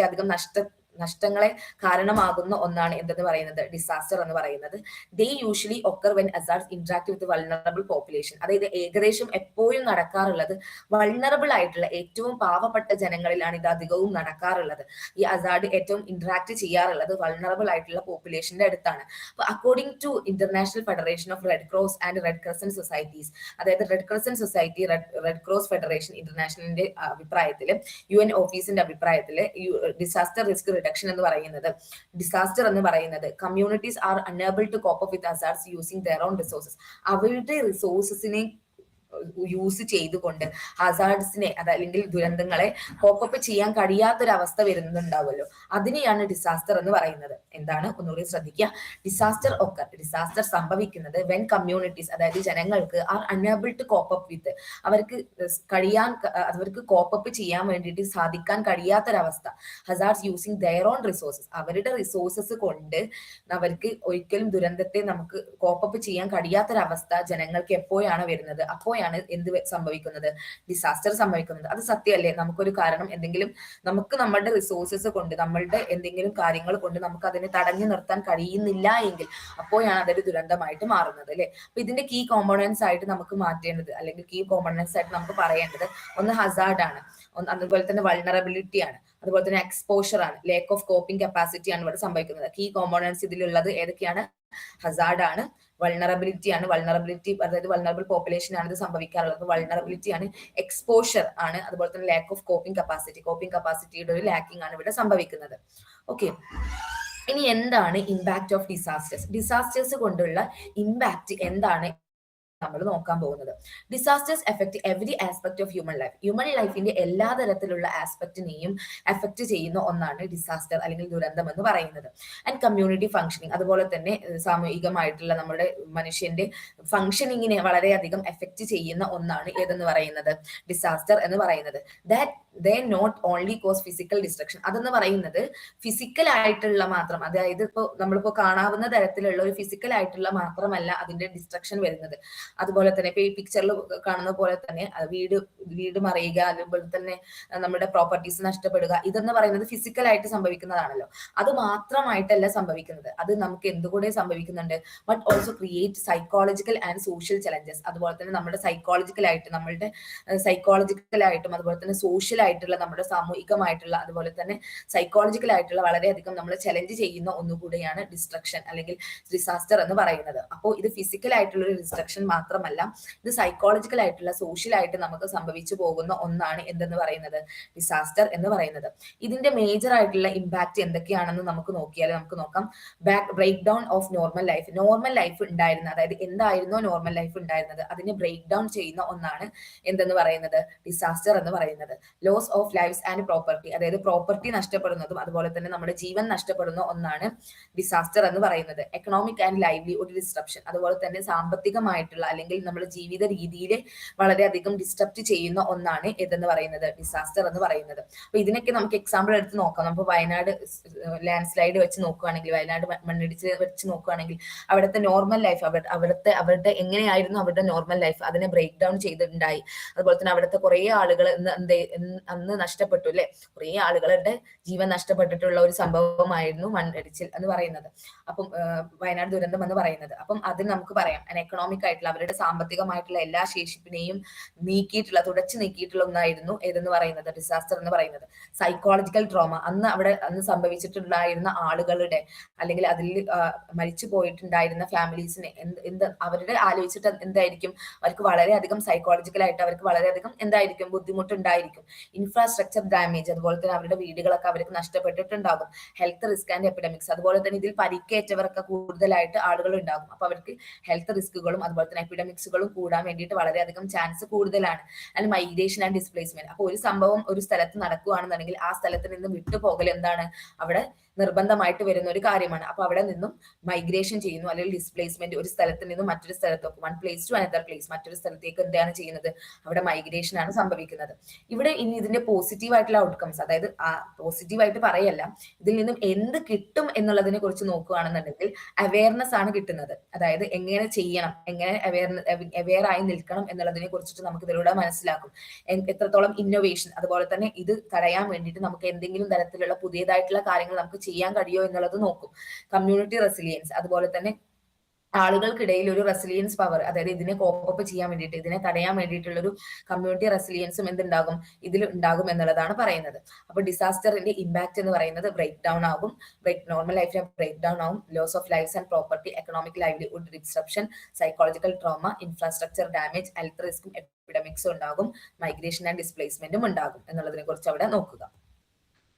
അധികം നഷ്ടങ്ങളെ കാരണമാകുന്ന ഒന്നാണ് എന്തെന്ന് പറയുന്നത് ഡിസാസ്റ്റർ എന്ന് പറയുന്നത്. They usually occur when hazards interact with vulnerable population. അതായത് ഏകദേശം എപ്പോഴും നടക്കാറുള്ളത് വൾണറബിൾ ആയിട്ടുള്ള ഏറ്റവും പാവപ്പെട്ട ജനങ്ങളിലാണ് ഇത് അധികവും നടക്കാറുള്ളത്. ഈ അസാർഡ് ഏറ്റവും ഇന്ററാക്ട് ചെയ്യാറുള്ളത് വൾണറബിൾ ആയിട്ടുള്ള പോപ്പുലേഷന്റെ അടുത്താണ്. അപ്പൊ according to international federation of red cross and red crescent societies, അതായത് red crescent society, red cross federation ഇന്റർനാഷണലിന്റെ അഭിപ്രായത്തില്, UN ഓഫീസിന്റെ അഭിപ്രായത്തില് ഡിസാസ്റ്റർ റിസ്ക് റിഡക്ഷൻ എന്ന് പറയുന്നത്, ഡിസാസ്റ്റർ എന്ന് പറയുന്നത് communities are unable to cope up with hazards using their own resources. അവരുടെ റിസോഴ്സസിനെ യൂസ് ചെയ്തുകൊണ്ട് ഹസാർഡ്സിനെ അല്ലെങ്കിൽ ദുരന്തങ്ങളെ കോപ്പപ്പ് ചെയ്യാൻ കഴിയാത്തൊരവസ്ഥ വരുന്നുണ്ടാവുമല്ലോ, അതിനെയാണ് ഡിസാസ്റ്റർ എന്ന് പറയുന്നത്. എന്താണ് ഒന്നുകൂടി ശ്രദ്ധിക്കുക. ഡിസാസ്റ്റർ സംഭവിക്കുന്നത് വെൻ കമ്മ്യൂണിറ്റീസ്, അതായത് ജനങ്ങൾക്ക് are unable to cope up with, അവർക്ക് കോപ്പപ്പ് ചെയ്യാൻ വേണ്ടിയിട്ട് സാധിക്കാൻ കഴിയാത്തൊരവസ്ഥ, hazards using their own resources, അവരുടെ റിസോഴ്സസ് കൊണ്ട് അവർക്ക് ഒരിക്കലും ദുരന്തത്തെ നമുക്ക് കോപ്പപ്പ് ചെയ്യാൻ കഴിയാത്തൊരവസ്ഥ ജനങ്ങൾക്ക് എപ്പോഴാണ് വരുന്നത്, അപ്പോഴാണ് എന്ത് സംഭവിക്കുന്നത്, ഡിസാസ്റ്റർ സംഭവിക്കുന്നത്. അത് സത്യമല്ലേ? നമുക്കൊരു കാരണം എന്തെങ്കിലും നമുക്ക് നമ്മളുടെ റിസോഴ്സസ് കൊണ്ട്, നമ്മളുടെ എന്തെങ്കിലും കാര്യങ്ങൾ കൊണ്ട് നമുക്ക് അതിനെ തടഞ്ഞു നിർത്താൻ കഴിയുന്നില്ല എങ്കിൽ അപ്പോഴാണ് അതൊരു ദുരന്തമായിട്ട് മാറുന്നത് അല്ലെ. അപ്പൊ ഇതിന്റെ കീ കോമ്പോണൻസ് ആയിട്ട് നമുക്ക് മാറ്റേണ്ടത്, അല്ലെങ്കിൽ കീ കോമ്പോണൻസ് ആയിട്ട് നമുക്ക് പറയേണ്ടത് ഒന്ന് ഹസാർഡ് ആണ്, അതുപോലെ തന്നെ വൾണറബിലിറ്റി ആണ്, അതുപോലെ തന്നെ എക്സ്പോഷർ ആണ്, ലേക്ക് ഓഫ് കോപ്പിംഗ് കപ്പാസിറ്റി ആണ് ഇവിടെ സംഭവിക്കുന്നത്. കീ കോമ്പോണൻസ് ഇതിലുള്ളത് ഏതൊക്കെയാണ്? ഹസാർഡ് ആണ്, വൾണറബിലിറ്റി ആണ്, അതായത് വൾണറബിൾ പോപ്പുലേഷൻ ആണ് ഇത് സംഭവിക്കാറുള്ളത്, വൾണറബിലിറ്റി ആണ്, എക്സ്പോഷർ ആണ്, അതുപോലെ തന്നെ ലാക്ക് ഓഫ് കോപ്പിംഗ് കപ്പാസിറ്റിയുടെ ഒരു ലാക്കിംഗ് ആണ് ഇവിടെ സംഭവിക്കുന്നത്. ഓക്കെ, ഇനി എന്താണ് ഇമ്പാക്ട് ഓഫ് ഡിസാസ്റ്റേഴ്സ് കൊണ്ടുള്ള ഇമ്പാക്ട് എന്താണ് നമ്മൾ നോക്കാൻ പോകുന്നത്. Disasters affect every aspect of human ലൈഫിന്റെ എല്ലാ തരത്തിലുള്ള ആസ്പെക്റ്റിനെയും എഫക്ട് ചെയ്യുന്ന ഒന്നാണ് ഡിസാസ്റ്റർ അല്ലെങ്കിൽ ദുരന്തം എന്ന് പറയുന്നത്. ആൻഡ് കമ്മ്യൂണിറ്റി ഫംഗ്ഷനിങ്, അതുപോലെ തന്നെ സാമൂഹികമായിട്ടുള്ള നമ്മുടെ മനുഷ്യന്റെ ഫംഗ്ഷനിങ്ങിനെ വളരെയധികം എഫക്ട് ചെയ്യുന്ന ഒന്നാണ് ഏതെന്ന് പറയുന്നത്, ഡിസാസ്റ്റർ എന്ന് പറയുന്നത്. They not only cause physical destruction. അതെന്ന് പറയുന്നത് ഫിസിക്കൽ ആയിട്ടുള്ള മാത്രം, അതായത് നമ്മളിപ്പോ കാണാവുന്ന തരത്തിലുള്ള ഒരു ഫിസിക്കൽ ആയിട്ടുള്ള മാത്രമല്ല അതിന്റെ ഡിസ്ട്രക്ഷൻ വരുന്നത്. അതുപോലെ തന്നെ ഇപ്പൊ ഈ പിക്ചറിൽ കാണുന്ന പോലെ തന്നെ വീട് മറിയുക, അതുപോലെ തന്നെ നമ്മുടെ പ്രോപ്പർട്ടീസ് നഷ്ടപ്പെടുക, ഇതെന്ന് പറയുന്നത് ഫിസിക്കൽ ആയിട്ട് സംഭവിക്കുന്നതാണല്ലോ. അത് മാത്രമായിട്ടല്ല സംഭവിക്കുന്നത്, അത് നമുക്ക് എന്തുകൂടെ സംഭവിക്കുന്നുണ്ട്, but also create psychological and social challenges. അതുപോലെ തന്നെ നമ്മുടെ സൈക്കോളജിക്കലായിട്ടും അതുപോലെ തന്നെ സോഷ്യൽ ആയിട്ടുള്ള, നമ്മുടെ സാമൂഹികമായിട്ടുള്ള, അതുപോലെ തന്നെ സൈക്കോളജിക്കൽ ആയിട്ടുള്ള വളരെയധികം നമ്മൾ ചലഞ്ച് ചെയ്യുന്ന ഒന്നുകൂടെയാണ് ഡിസ്ട്രക്ഷൻ അല്ലെങ്കിൽ ഡിസാസ്റ്റർ എന്ന് പറയുന്നത്. അപ്പോൾ ഇത് ഫിസിക്കൽ ആയിട്ടുള്ള ഒരു ഡിസ്ട്രക്ഷൻ മാത്രമല്ല, ഇത് സൈക്കോളജിക്കൽ ആയിട്ടുള്ള, സോഷ്യൽ ആയിട്ട് നമുക്ക് സംഭവിച്ചു പോകുന്ന ഒന്നാണ് എന്തെന്ന് പറയുന്നത്, ഡിസാസ്റ്റർ എന്ന് പറയുന്നത്. ഇതിന്റെ മേജർ ആയിട്ടുള്ള ഇമ്പാക്ട് എന്തൊക്കെയാണെന്ന് നമുക്ക് നോക്കാം. Break down of normal life ഉണ്ടായിരുന്ന, അതായത് എന്തായിരുന്നോ നോർമൽ ലൈഫ് ഉണ്ടായിരുന്നത് അതിനെ ബ്രേക്ക് ഡൗൺ ചെയ്യുന്ന ഒന്നാണ് എന്തെന്ന് പറയുന്നത്, ഡിസാസ്റ്റർ എന്ന് പറയുന്നത്. Loss of lifes and property, അതായത് പ്രോപ്പർട്ടി നഷ്ടപ്പെടുന്നതും അതുപോലെ തന്നെ നമ്മുടെ ജീവൻ നഷ്ടപ്പെടുന്ന ഒന്നാണ് ഡിസാസ്റ്റർ എന്ന് പറയുന്നത്. എക്കണോമിക് ആൻഡ് ലൈവ്ലിഹുഡ് ഡിസ്ട്രപ്ഷൻ, അതുപോലെ തന്നെ സാമ്പത്തികമായിട്ടുള്ള, അല്ലെങ്കിൽ നമ്മുടെ ജീവിത രീതിയിൽ വളരെയധികം ഡിസ്റ്റർബ് ചെയ്യുന്ന ഒന്നാണ് ഇതെന്ന് പറയുന്നത്, ഡിസാസ്റ്റർ എന്ന് പറയുന്നത്. അപ്പൊ ഇതിനൊക്കെ നമുക്ക് എക്സാമ്പിൾ എടുത്ത് നോക്കാം. നമുക്ക് വയനാട് ലാൻഡ് സ്ലൈഡ് വെച്ച് നോക്കുകയാണെങ്കിൽ, വയനാട് മണ്ണിടിച്ച് വെച്ച് നോക്കുകയാണെങ്കിൽ അവിടുത്തെ നോർമൽ ലൈഫ്, അവരുടെ എങ്ങനെയായിരുന്നു അവരുടെ നോർമൽ ലൈഫ്, അതിനെ ബ്രേക്ക് ഡൗൺ ചെയ്തിട്ടുണ്ടായി. അതുപോലെ തന്നെ അവിടുത്തെ കുറെ ആളുകൾ അന്ന് നഷ്ടപ്പെട്ടു അല്ലെ, കുറെ ആളുകളുടെ ജീവൻ നഷ്ടപ്പെട്ടിട്ടുള്ള ഒരു സംഭവമായിരുന്നു മണ്ണിടിച്ചിൽ എന്ന് പറയുന്നത്. അപ്പം വയനാട് ദുരന്തം എന്ന് പറയുന്നത്. അപ്പം അതിന് നമുക്ക് പറയാം എക്കണോമിക് ആയിട്ടുള്ള അവരുടെ സാമ്പത്തികമായിട്ടുള്ള എല്ലാ ശേഷിപ്പിനെയും തുടച്ചു നീക്കിയിട്ടുള്ള ഒന്നായിരുന്നു ഏതെന്ന് പറയുന്നത്, ഡിസാസ്റ്റർ എന്ന് പറയുന്നത്. സൈക്കോളജിക്കൽ ട്രോമ, അന്ന് സംഭവിച്ചിട്ടുണ്ടായിരുന്ന ആളുകളുടെ അല്ലെങ്കിൽ അതിൽ മരിച്ചു പോയിട്ടുണ്ടായിരുന്ന ഫാമിലീസിനെ അവരുടെ ആലോചിച്ചിട്ട് എന്തായിരിക്കും, അവർക്ക് വളരെയധികം സൈക്കോളജിക്കലായിട്ട് അവർക്ക് വളരെയധികം എന്തായിരിക്കും, ബുദ്ധിമുട്ടുണ്ടായിരിക്കും. ഇൻഫ്രാസ്ട്രക്ചർ ഡാമേജ്, അതുപോലെ തന്നെ അവരുടെ വീടുകളൊക്കെ അവർക്ക് നഷ്ടപ്പെട്ടിട്ടുണ്ടാകും. ഹെൽത്ത് റിസ്ക് ആൻഡ് എപ്പിഡമിക്സ്, അതുപോലെ തന്നെ ഇതിൽ പരിക്കേറ്റവർക്ക് കൂടുതലായിട്ട് ആളുകൾ ഉണ്ടാകും. അപ്പൊ അവർക്ക് ഹെൽത്ത് റിസ്കുകളും അതുപോലെ തന്നെ എപ്പിഡമിക്സുകളും കൂടാൻ വേണ്ടിയിട്ട് വളരെയധികം ചാൻസ് കൂടുതലാണ്. അല്ലെങ്കിൽ മൈഗ്രേഷൻ ആൻഡ് ഡിസ്പ്ലേസ്മെന്റ്, അപ്പൊ ഒരു സംഭവം ഒരു സ്ഥലത്ത് നടക്കുകയാണെന്നുണ്ടെങ്കിൽ ആ സ്ഥലത്ത് നിന്ന് വിട്ടുപോകൽ എന്താണ്, അവിടെ നിർബന്ധമായിട്ട് വരുന്ന ഒരു കാര്യമാണ്. അപ്പൊ അവിടെ നിന്നും മൈഗ്രേഷൻ ചെയ്യുന്നു, അല്ലെങ്കിൽ ഡിസ്പ്ലേസ്മെന്റ്, ഒരു സ്ഥലത്ത് നിന്നും മറ്റൊരു സ്ഥലത്തേക്ക്, one place to another place, മറ്റൊരു സ്ഥലത്തേക്ക് എന്താണ് ചെയ്യുന്നത്, അവിടെ മൈഗ്രേഷൻ ആണ് സംഭവിക്കുന്നത്. ഇവിടെ ഇനി ഇതിന്റെ പോസിറ്റീവ് ആയിട്ടുള്ള ഔട്ട്കംസ്, അതായത് പോസിറ്റീവായിട്ട് പറയല്ല, ഇതിൽ നിന്നും എന്ത് കിട്ടും എന്നുള്ളതിനെ കുറിച്ച് നോക്കുകയാണെന്നുണ്ടെങ്കിൽ അവയർനെസ് ആണ് കിട്ടുന്നത്. അതായത് എങ്ങനെ ചെയ്യണം, എങ്ങനെ അവെയർ ആയി നിൽക്കണം എന്നുള്ളതിനെ കുറിച്ചിട്ട് നമുക്ക് ഇതിലൂടെ മനസ്സിലാക്കും. എത്രത്തോളം ഇന്നോവേഷൻ, അതുപോലെ തന്നെ ഇത് തടയാൻ വേണ്ടിയിട്ട് നമുക്ക് എന്തെങ്കിലും തരത്തിലുള്ള പുതിയതായിട്ടുള്ള കാര്യങ്ങൾ നമുക്ക് ചെയ്യാൻ കഴിയോ എന്നുള്ളത് നോക്കും. കമ്മ്യൂണിറ്റി റെസിലിയൻസ്, അതുപോലെ തന്നെ ആളുകൾക്കിടയിൽ ഒരു റെസിലിയൻസ് പവർ, അതായത് ഇതിനെ കോപ്പപ്പ് ചെയ്യാൻ വേണ്ടിയിട്ട്, ഇതിനെ തടയാൻ വേണ്ടിയിട്ടുള്ള ഒരു കമ്മ്യൂണിറ്റി റെസിലിയൻസും ഇതിൽ ഉണ്ടാകും എന്നുള്ളതാണ് പറയുന്നത്. അപ്പൊ ഡിസാസ്റ്ററിന്റെ ഇമ്പാക്ട് എന്ന് പറയുന്നത് ബ്രേക്ക് ഡൗൺ ആകും, നോർമൽ ലൈഫിനെ ബ്രേക്ക് ഡൗൺ ആവും, loss of lifes and property, economic livelihood disruption, psychological trauma, infrastructure damage, health റിസ്ക്കും എപ്പിഡമിക്സും ഉണ്ടാകും, മൈഗ്രേഷൻ ആൻഡ് ഡിസ്പ്ലേസ്മെന്റും ഉണ്ടാകും എന്നുള്ളതിനെ കുറിച്ച് അവിടെ നോക്കുക.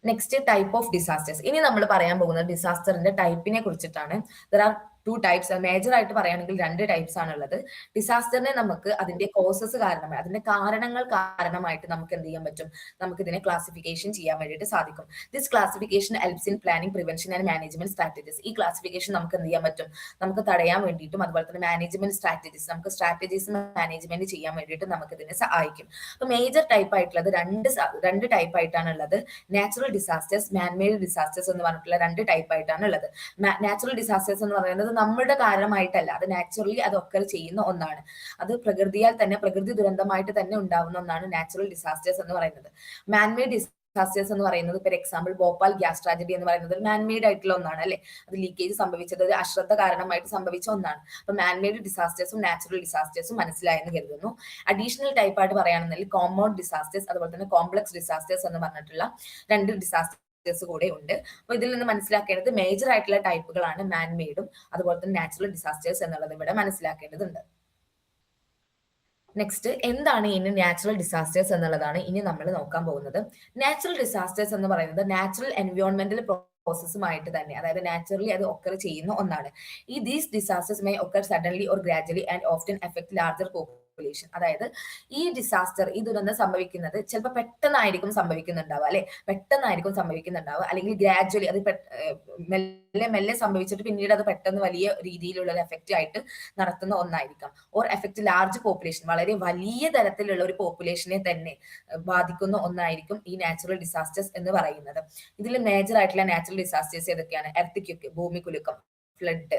Next, type of disasters. ഇനി നമ്മൾ പറയാൻ പോകുന്നത് ഡിസാസ്റ്ററിന്റെ ടൈപ്പിനെ കുറിച്ചിട്ടാണ്. There are 2 types. മേജർ ആയിട്ട് പറയുകയാണെങ്കിൽ 2 ടൈപ്സ് ആണുള്ളത്. ഡിസാസ്റ്ററിനെ നമുക്ക് അതിന്റെ കോസസ് കാരണമായി, അതിന്റെ കാരണങ്ങൾ കാരണമായിട്ട് നമുക്ക് എന്ത് ചെയ്യാൻ പറ്റും, നമുക്ക് ഇതിനെ ക്ലാസിഫിക്കേഷൻ ചെയ്യാൻ വേണ്ടിയിട്ട് സാധിക്കും. This classification helps in planning, prevention and management strategies. ഈ ക്ലാസിഫിക്കേഷൻ നമുക്ക് എന്ത് ചെയ്യാൻ പറ്റും, നമുക്ക് തടയാൻ വേണ്ടിയിട്ടും അതുപോലെ തന്നെ മാനേജ്മെന്റ് സ്ട്രാറ്റജീസ്, നമുക്ക് സ്ട്രാറ്റജീസ് മാനേജ്മെന്റ് ചെയ്യാൻ വേണ്ടിയിട്ട് നമുക്ക് ഇതിനെ സഹായിക്കും. അപ്പൊ മേജർ ടൈപ്പ് ആയിട്ടുള്ളത് രണ്ട് ടൈപ്പ് ആയിട്ടാണ് ഉള്ളത്. നാച്ചുറൽ ഡിസാസ്റ്റേഴ്സ്, മാൻമെയ്ഡ് ഡിസാസ്റ്റേഴ്സ് എന്ന് പറഞ്ഞിട്ടുള്ള 2 ടൈപ്പ് ആയിട്ടാണ് ഉള്ളത്. നാച്ചുറൽ ഡിസാസ്റ്റേഴ്സ് എന്ന് പറയുന്നത് നമ്മുടെ കാരണമായിട്ടല്ല, അത് നാച്ചുറലി അത് ഒക്കർ ചെയ്യുന്ന ഒന്നാണ്. അത് പ്രകൃതിയാൽ തന്നെ, പ്രകൃതി ദുരന്തമായിട്ട് തന്നെ ഉണ്ടാവുന്ന ഒന്നാണ് നാച്ചുറൽ ഡിസാസ്റ്റേഴ്സ് എന്ന് പറയുന്നത്. മാൻമെയ്ഡ് ഡിസാസ്റ്റേഴ്സ് എന്ന് പറയുന്നത്, for example Bhopal gas tragedy എന്ന് പറയുന്നത് മാൻമെയ്ഡ് ആയിട്ടുള്ള ഒന്നാണ് അല്ലെ, അത് ലീക്കേജ് സംഭവിച്ചത് ഒരു അശ്രദ്ധ കാരണമായിട്ട് സംഭവിച്ച ഒന്നാണ്. അപ്പൊ മാൻമെയ്ഡ് ഡിസാസ്റ്റേഴ്സും നാച്ചുറൽ ഡിസാസ്റ്റേഴ്സും മനസ്സിലായെന്ന് കരുതുന്നു. അഡീഷണൽ ടൈപ്പ് ആയിട്ട് പറയുകയാണെന്നുണ്ടെങ്കിൽ കോമ്പൗണ്ട് ഡിസാസ്റ്റേഴ്സ്, അതുപോലെ തന്നെ കോംപ്ലക്സ് ഡിസാസ്റ്റേഴ്സ് എന്ന് പറഞ്ഞിട്ടുള്ള 2 ഡിസാസ്റ്റേഴ്സ് കൂടെ ഉണ്ട്. അപ്പൊ ഇതിൽ നിന്ന് മനസ്സിലാക്കേണ്ടത് മേജർ ആയിട്ടുള്ള ടൈപ്പുകളാണ് മാൻമെയ്ഡും അതുപോലെ തന്നെ നാച്ചുറൽ ഡിസാസ്റ്റേഴ്സ് എന്നുള്ളത് ഇവിടെ മനസ്സിലാക്കേണ്ടതുണ്ട്. നെക്സ്റ്റ്, എന്താണ് ഇനി നാച്ചുറൽ ഡിസാസ്റ്റേഴ്സ് എന്നുള്ളതാണ് ഇനി നമ്മൾ നോക്കാൻ പോകുന്നത്. നാച്ചുറൽ ഡിസാസ്റ്റേഴ്സ് എന്ന് പറയുന്നത് നാച്ചുറൽ എൻവയോൺമെന്റൽ പ്രോസസ്സുമായിട്ട് തന്നെ, അതായത് നാച്ചുറലി അത് ഒക്കർ ചെയ്യുന്ന ഒന്നാണ്. These disasters may occur suddenly or gradually and often effect larger population. അതായത് ഈ ഡിസാസ്റ്റർ, ഈ ദുരന്തം സംഭവിക്കുന്നത് ചിലപ്പോൾ പെട്ടെന്നായിരിക്കും സംഭവിക്കുന്നുണ്ടാവുക അല്ലെ, പെട്ടെന്നായിരിക്കും സംഭവിക്കുന്നുണ്ടാവുക, അല്ലെങ്കിൽ ഗ്രാജുവലി അത് മെല്ലെ മെല്ലെ സംഭവിച്ചിട്ട് പിന്നീട് അത് പെട്ടെന്ന് വലിയ രീതിയിലുള്ള ഒരു എഫക്റ്റ് ആയിട്ട് നടത്തുന്ന ഒന്നായിരിക്കാം. ഓർ എഫക്ട് ലാർജ് പോപ്പുലേഷൻ, വളരെ വലിയ തരത്തിലുള്ള ഒരു പോപ്പുലേഷനെ തന്നെ ബാധിക്കുന്ന ഒന്നായിരിക്കും ഈ നാച്ചുറൽ ഡിസാസ്റ്റേഴ്സ് എന്ന് പറയുന്നത്. ഇതിൽ മേജർ ആയിട്ടുള്ള നാച്ചുറൽ ഡിസാസ്റ്റേഴ്സ് ഏതൊക്കെയാണ്? എർത്തിക്വക്ക്, ഭൂമികുലുക്കം, ഫ്ലഡ്,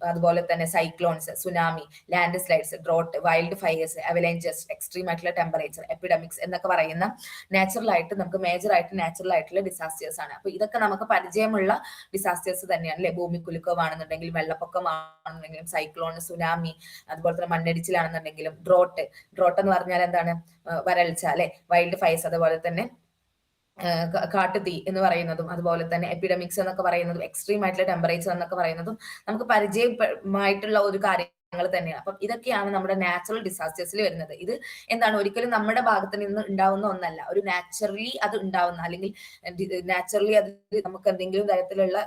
അതുപോലെ തന്നെ cyclones, tsunami, landslides, drought, wildfires, avalanches, extreme ആയിട്ടുള്ള ടെമ്പറേച്ചർ, എപ്പിഡമിക്സ് എന്നൊക്കെ പറയുന്ന നാച്ചുറൽ ആയിട്ട് നമുക്ക് മേജർ ആയിട്ട് നാച്ചുറൽ ആയിട്ടുള്ള ഡിസാസ്റ്റേഴ്സ് ആണ്. അപ്പൊ ഇതൊക്കെ നമുക്ക് പരിചയമുള്ള ഡിസാസ്റ്റേഴ്സ് തന്നെയാണ് അല്ലെ. ഭൂമിക്കുലുക്കമാണെന്നുണ്ടെങ്കിലും, വെള്ളപ്പൊക്കമാണെന്നുണ്ടെങ്കിലും, സൈക്ലോൺ, സുനാമി, അതുപോലെ തന്നെ മണ്ണിടിച്ചിലാണെന്നുണ്ടെങ്കിലും, ഡ്രോട്ട് എന്ന് പറഞ്ഞാൽ എന്താണ്, വരൾച്ച അല്ലെ, വൈൽഡ് ഫയർസ്, അതുപോലെ തന്നെ കാട്ടുതീ എന്ന് പറയുന്നതും, അതുപോലെ തന്നെ എപ്പിഡമിക്സ് എന്നൊക്കെ പറയുന്നതും, എക്സ്ട്രീം ആയിട്ടുള്ള ടെമ്പറേച്ചർ എന്നൊക്കെ പറയുന്നതും നമുക്ക് പരിചയമായിട്ടുള്ള ഒരു കാര്യങ്ങൾ തന്നെയാണ്. അപ്പം ഇതൊക്കെയാണ് നമ്മുടെ നാച്ചുറൽ ഡിസാസ്റ്റേഴ്സിൽ വരുന്നത്. ഇത് എന്താണ്, ഒരിക്കലും നമ്മുടെ ഭാഗത്ത് നിന്ന് ഉണ്ടാവുന്ന ഒന്നല്ല, ഒരു നാച്ചുറലി അത് ഉണ്ടാവുന്ന, അല്ലെങ്കിൽ നാച്ചുറലി അത് നമുക്ക് എന്തെങ്കിലും തരത്തിലുള്ള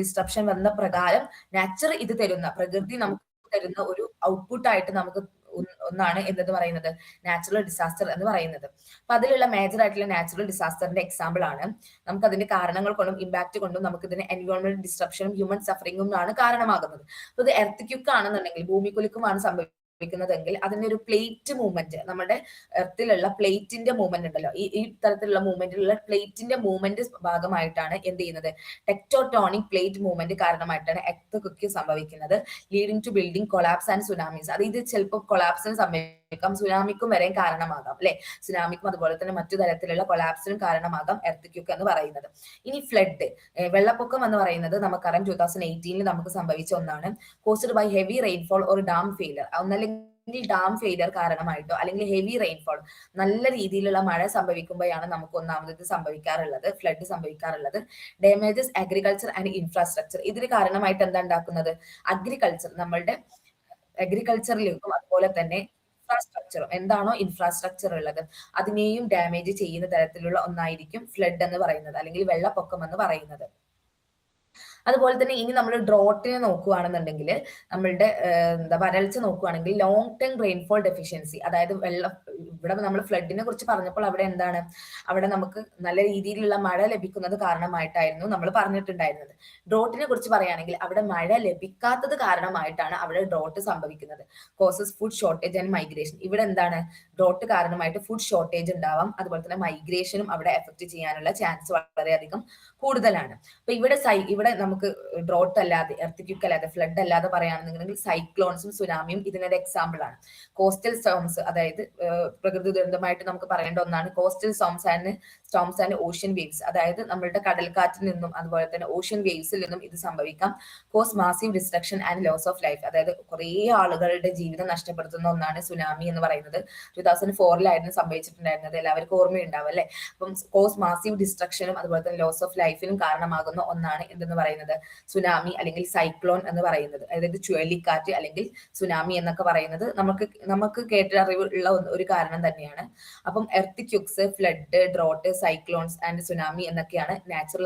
ഡിസ്ട്രപ്ഷൻ വന്ന പ്രകാരം നാച്ചർ ഇത് തരുന്ന, പ്രകൃതി നമുക്ക് തരുന്ന ഒരു ഔട്ട്പുട്ട് ആയിട്ട് നമുക്ക് ഒന്നാണ് എന്തെന്ന് പറയുന്നത് നാച്ചുറൽ ഡിസാസ്റ്റർ എന്ന് പറയുന്നത്. അപ്പൊ അതിലുള്ള മേജർ ആയിട്ടുള്ള നാച്ചുറൽ ഡിസാസ്റ്ററിന്റെ എക്സാമ്പിൾ ആണ് നമുക്ക് അതിന്റെ കാരണങ്ങൾ കൊണ്ടും ഇമ്പാക്ട് കൊണ്ടും നമുക്ക് ഇതിന് എൻവയോൺമെന്റ് ഡിസ്ട്രപ്ഷനും ഹ്യൂമൻ സഫറിംഗും ആണ് കാരണമാകുന്നത്. അപ്പൊ ഇത് എർത്ത് ക്യുക്ക് ആണെന്നുണ്ടെങ്കിൽ ഭൂമികുലുക്കമാണ് സംഭവിക്കുന്നതെങ്കിൽ അതിന്റെ ഒരു പ്ലേറ്റ് മൂവ്മെന്റ്, നമ്മുടെ എർത്തിലുള്ള പ്ലേറ്റിന്റെ മൂവ്മെന്റ് ഉണ്ടല്ലോ, ഈ തരത്തിലുള്ള മൂവ്മെന്റിലുള്ള പ്ലേറ്റിന്റെ മൂവ്മെന്റ് ഭാഗമായിട്ടാണ് എന്ത് ചെയ്യുന്നത്, ടെക്ടോട്ടോണിക് പ്ലേറ്റ് മൂവ്മെന്റ് കാരണമായിട്ടാണ് എർത്ത് ക്യുക്ക് സംഭവിക്കുന്നത്, leading to building collapse and tsunamis. അത് ഇത് ചിലപ്പോൾ കൊളാപ്സിന് സംഭവിക്കാം, സുനാമിക്കും വരെയും കാരണമാകാം അല്ലെ, സുനാമിക്കും അതുപോലെ തന്നെ മറ്റു തരത്തിലുള്ള കൊളാപ്സിനും കാരണമാകാം എർത്ത് ക്യുക്ക് എന്ന് പറയുന്നത്. ഇനി ഫ്ലഡ്, വെള്ളപ്പൊക്കം എന്ന് പറയുന്നത് നമുക്കറിയാം 2018 നമുക്ക് സംഭവിച്ച ഒന്നാണ്. Caused by heavy rainfall or dam failure, ഒന്നല്ലെങ്കിൽ ഡാം ഫെയിലർ കാരണമായിട്ടോ അല്ലെങ്കിൽ ഹെവി റെയിൻഫോൾ, നല്ല രീതിയിലുള്ള മഴ സംഭവിക്കുമ്പോഴാണ് നമുക്ക് ഒന്നാമത് സംഭവിക്കാറുള്ളത്, ഫ്ലഡ് സംഭവിക്കാറുള്ളത്. ഡാമേജസ് അഗ്രികൾച്ചർ ആൻഡ് ഇൻഫ്രാസ്ട്രക്ചർ, ഇതിന് കാരണമായിട്ട് എന്താ ഉണ്ടാക്കുന്നത്, അഗ്രികൾച്ചർ, നമ്മളുടെ അഗ്രികൾച്ചറിലേക്കും അതുപോലെ തന്നെ ഇൻഫ്രാസ്ട്രക്ചറും, എന്താണോ ഇൻഫ്രാസ്ട്രക്ചർ ഉള്ളത് അതിനെയും ഡാമേജ് ചെയ്യുന്ന തരത്തിലുള്ള ഒന്നായിരിക്കും ഫ്ലഡ് എന്ന് പറയുന്നത് അല്ലെങ്കിൽ വെള്ളപ്പൊക്കം എന്ന് പറയുന്നത്. അതുപോലെ തന്നെ ഇനി നമ്മൾ ഡ്രോട്ടിനെ നോക്കുകയാണെന്നുണ്ടെങ്കിൽ, നമ്മളുടെ വരൾച്ച നോക്കുകയാണെങ്കിൽ ലോങ് ടേം റെയിൻഫോൾ ഡെഫിഷ്യൻസി, അതായത് ഇവിടെ നമ്മൾ ഫ്ലഡിനെ കുറിച്ച് പറഞ്ഞപ്പോൾ അവിടെ എന്താണ്, അവിടെ നമുക്ക് നല്ല രീതിയിലുള്ള മഴ ലഭിക്കുന്നത് കാരണമായിട്ടായിരുന്നു നമ്മൾ പറഞ്ഞിട്ടുണ്ടായിരുന്നത്. ഡ്രോട്ടിനെ കുറിച്ച് പറയുകയാണെങ്കിൽ അവിടെ മഴ ലഭിക്കാത്തത് കാരണമായിട്ടാണ് അവിടെ ഡ്രോട്ട് സംഭവിക്കുന്നത്. Causes food shortage and migration, ഇവിടെ എന്താണ്, ഡ്രോട്ട് കാരണമായിട്ട് ഫുഡ് ഷോർട്ടേജ് ഉണ്ടാവാം, അതുപോലെ തന്നെ മൈഗ്രേഷനും അവിടെ എഫക്ട് ചെയ്യാനുള്ള ചാൻസ് വളരെയധികം കൂടുതലാണ്. അപ്പൊ ഇവിടെ നമുക്ക് ഡ്രോട്ട് അല്ലാതെ, എർത്ത് ക്യുക്ക് അല്ലാതെ, ഫ്ലഡ് അല്ലാതെ പറയുകയാണെന്നുണ്ടെങ്കിൽ സൈക്ലോൺസും സുനാമിയും ഇതിനൊരു എക്സാമ്പിൾ ആണ്. കോസ്റ്റൽ സ്റ്റോംസ്, അതായത് പ്രകൃതി ദുരന്തമായിട്ട് നമുക്ക് പറയേണ്ട ഒന്നാണ് coastal storms and ocean waves, അതായത് നമ്മളുടെ കടൽക്കാറ്റിൽ നിന്നും അതുപോലെ തന്നെ ഓഷ്യൻ വേവ്സിൽ നിന്നും ഇത് സംഭവിക്കാം. Cause massive destruction and loss of life, അതായത് കുറെ ആളുകളുടെ ജീവിതം നഷ്ടപ്പെടുത്തുന്ന ഒന്നാണ് സുനാമി എന്ന് പറയുന്നത്. 2004 സംഭവിച്ചിട്ടുണ്ടായിരുന്നത്, എല്ലാവർക്കും ഓർമ്മയുണ്ടാവും അല്ലെ. അപ്പം കോസ് മാസീവ് ഡിസ്ട്രക്ഷനും അതുപോലെ തന്നെ ലോസ് ഓഫ് ലൈഫിനും കാരണമാകുന്ന ഒന്നാണ് എന്തെന്ന് പറയുന്നത്, സുനാമി അല്ലെങ്കിൽ സൈക്ലോൺ എന്ന് പറയുന്നത്, അതായത് ചുഴലിക്കാറ്റ് അല്ലെങ്കിൽ സുനാമി എന്നൊക്കെ പറയുന്നത് നമുക്ക് കേട്ടറിവുള്ള ഒരു കാരണം തന്നെയാണ്. അപ്പം earthquakes, flood, drought, cyclones and tsunami എന്നൊക്കെയാണ് മേജർ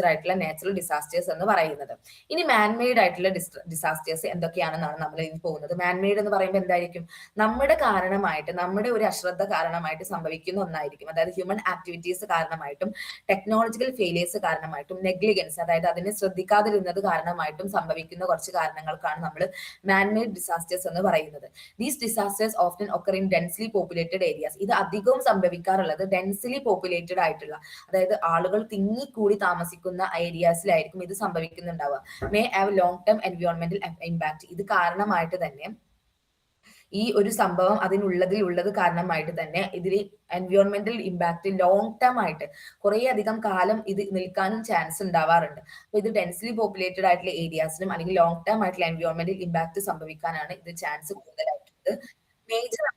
ആയിട്ടുള്ള നാച്ചുറൽ ഡിസാസ്റ്റേഴ്സ് എന്ന് പറയുന്നത്. ഇനി മാൻമെയ്ഡ് ആയിട്ടുള്ള ഡിസാസ്റ്റേഴ്സ് എന്തൊക്കെയാണെന്നാണ് നമ്മൾ ഇനി പോകുന്നത്. മാൻമെയ്ഡ് എന്ന് പറയുമ്പോൾ എന്തായിരിക്കും, നമ്മുടെ കാരണമായിട്ട്, നമ്മുടെ ഒരു അശ്രദ്ധ കാരണമായിട്ട് സംഭവിക്കുന്ന ഒന്നായിരിക്കും. അതായത് ഹ്യൂമൻ ആക്ടിവിറ്റീസ് കാരണമായിട്ടും ടെക്നോളജിക്കൽ ഫെയിലിയേഴ്സ് കാരണമായിട്ടും നെഗ്ലിഗൻസ്, അതായത് അതിനെ ശ്രദ്ധിക്കാതിരുന്നത് കാരണമായിട്ടും സംഭവിക്കുന്ന കുറച്ച് കാരണങ്ങൾക്കാണ് നമ്മൾ മാൻമെയ്ഡ് ഡിസാസ്റ്റേഴ്സ് എന്ന് പറയുന്നത്. These disasters often occur in densely populated areas, ഇത് അധികവും സംഭവിക്കാറുള്ളത് ഡെൻസ്ലി പോപ്പുലേറ്റഡ് ആയിട്ടുള്ള, അതായത് ആളുകൾ തിങ്ങിക്കൂടി താമസിക്കുന്ന ഏരിയാസിലായിരിക്കും ഇത് സംഭവിക്കുന്നുണ്ടാവുക. മേ ഹാവ് ലോങ് ടേം എൻവയോൺമെന്റൽ ഇമ്പാക്ട്, ഇത് കാരണമായിട്ട് തന്നെ, ഈ ഒരു സംഭവം അതിനുള്ളത് കാരണമായിട്ട് തന്നെ ഇതിൽ എൻവയോൺമെന്റൽ ഇമ്പാക്ട് ലോങ് ടേം ആയിട്ട് കുറെ അധികം കാലം ഇത് നിൽക്കാനും ചാൻസ് ഉണ്ടാവാറുണ്ട്. അപ്പൊ ഇത് ഡെൻസ്ലി പോപ്പുലേറ്റഡ് ആയിട്ടുള്ള ഏരിയാസിനും അല്ലെങ്കിൽ ലോങ് ടേം ആയിട്ടുള്ള എൻവയോൺമെന്റൽ ഇമ്പാക്ട് സംഭവിക്കാനാണ് ഇത് ചാൻസ് കൂടുതലായിട്ടുള്ളത്. മേജർ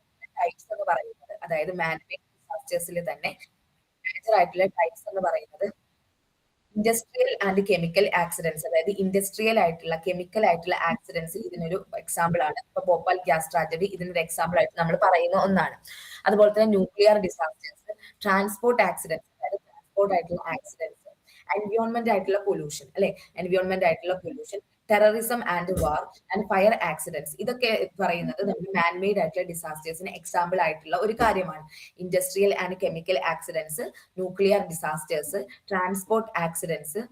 ടൈപ്സ് എന്ന് പറയുന്നത്, അതായത് മാൻമെയ്ഡ് ഡിസാസ്റ്റേഴ്സിൽ തന്നെ മേജർ ആയിട്ടുള്ള ടൈപ്സ് എന്ന് പറയുന്നത് ഇൻഡസ്ട്രിയൽ ആൻഡ് കെമിക്കൽ ആക്സിഡൻസ്, അതായത് ഇൻഡസ്ട്രിയൽ ആയിട്ടുള്ള കെമിക്കൽ ആയിട്ടുള്ള ആക്സിഡൻസ് ഇതിനൊരു എക്സാമ്പിൾ ആണ്. ഇപ്പൊ ഭോപ്പാൽ ഗ്യാസ് ട്രാജഡി ഇതിനൊരു എക്സാമ്പിൾ ആയിട്ട് നമ്മൾ പറയുന്ന ഒന്നാണ്. അതുപോലെ തന്നെ ന്യൂക്ലിയർ ഡിസാസ്റ്റേഴ്സ്, ട്രാൻസ്പോർട്ട് ആക്സിഡൻസ്, അതായത് ട്രാൻസ്പോർട്ട് ആയിട്ടുള്ള ആക്സിഡൻസ്, എൻവയോൺമെന്റ് ആയിട്ടുള്ള പൊല്യൂഷൻ അല്ലെ, എൻവയോൺമെന്റ് ആയിട്ടുള്ള pollution, terrorism and war and fire accidents, ഇതൊക്കെ പറയുന്നത് നമ്മുടെ മാൻമെയ്ഡ് ആയിട്ടുള്ള ഡിസാസ്റ്റേഴ്സിന് എക്സാമ്പിൾ ആയിട്ടുള്ള ഒരു കാര്യമാണ്. Industrial and chemical accidents, nuclear disasters, transport accidents,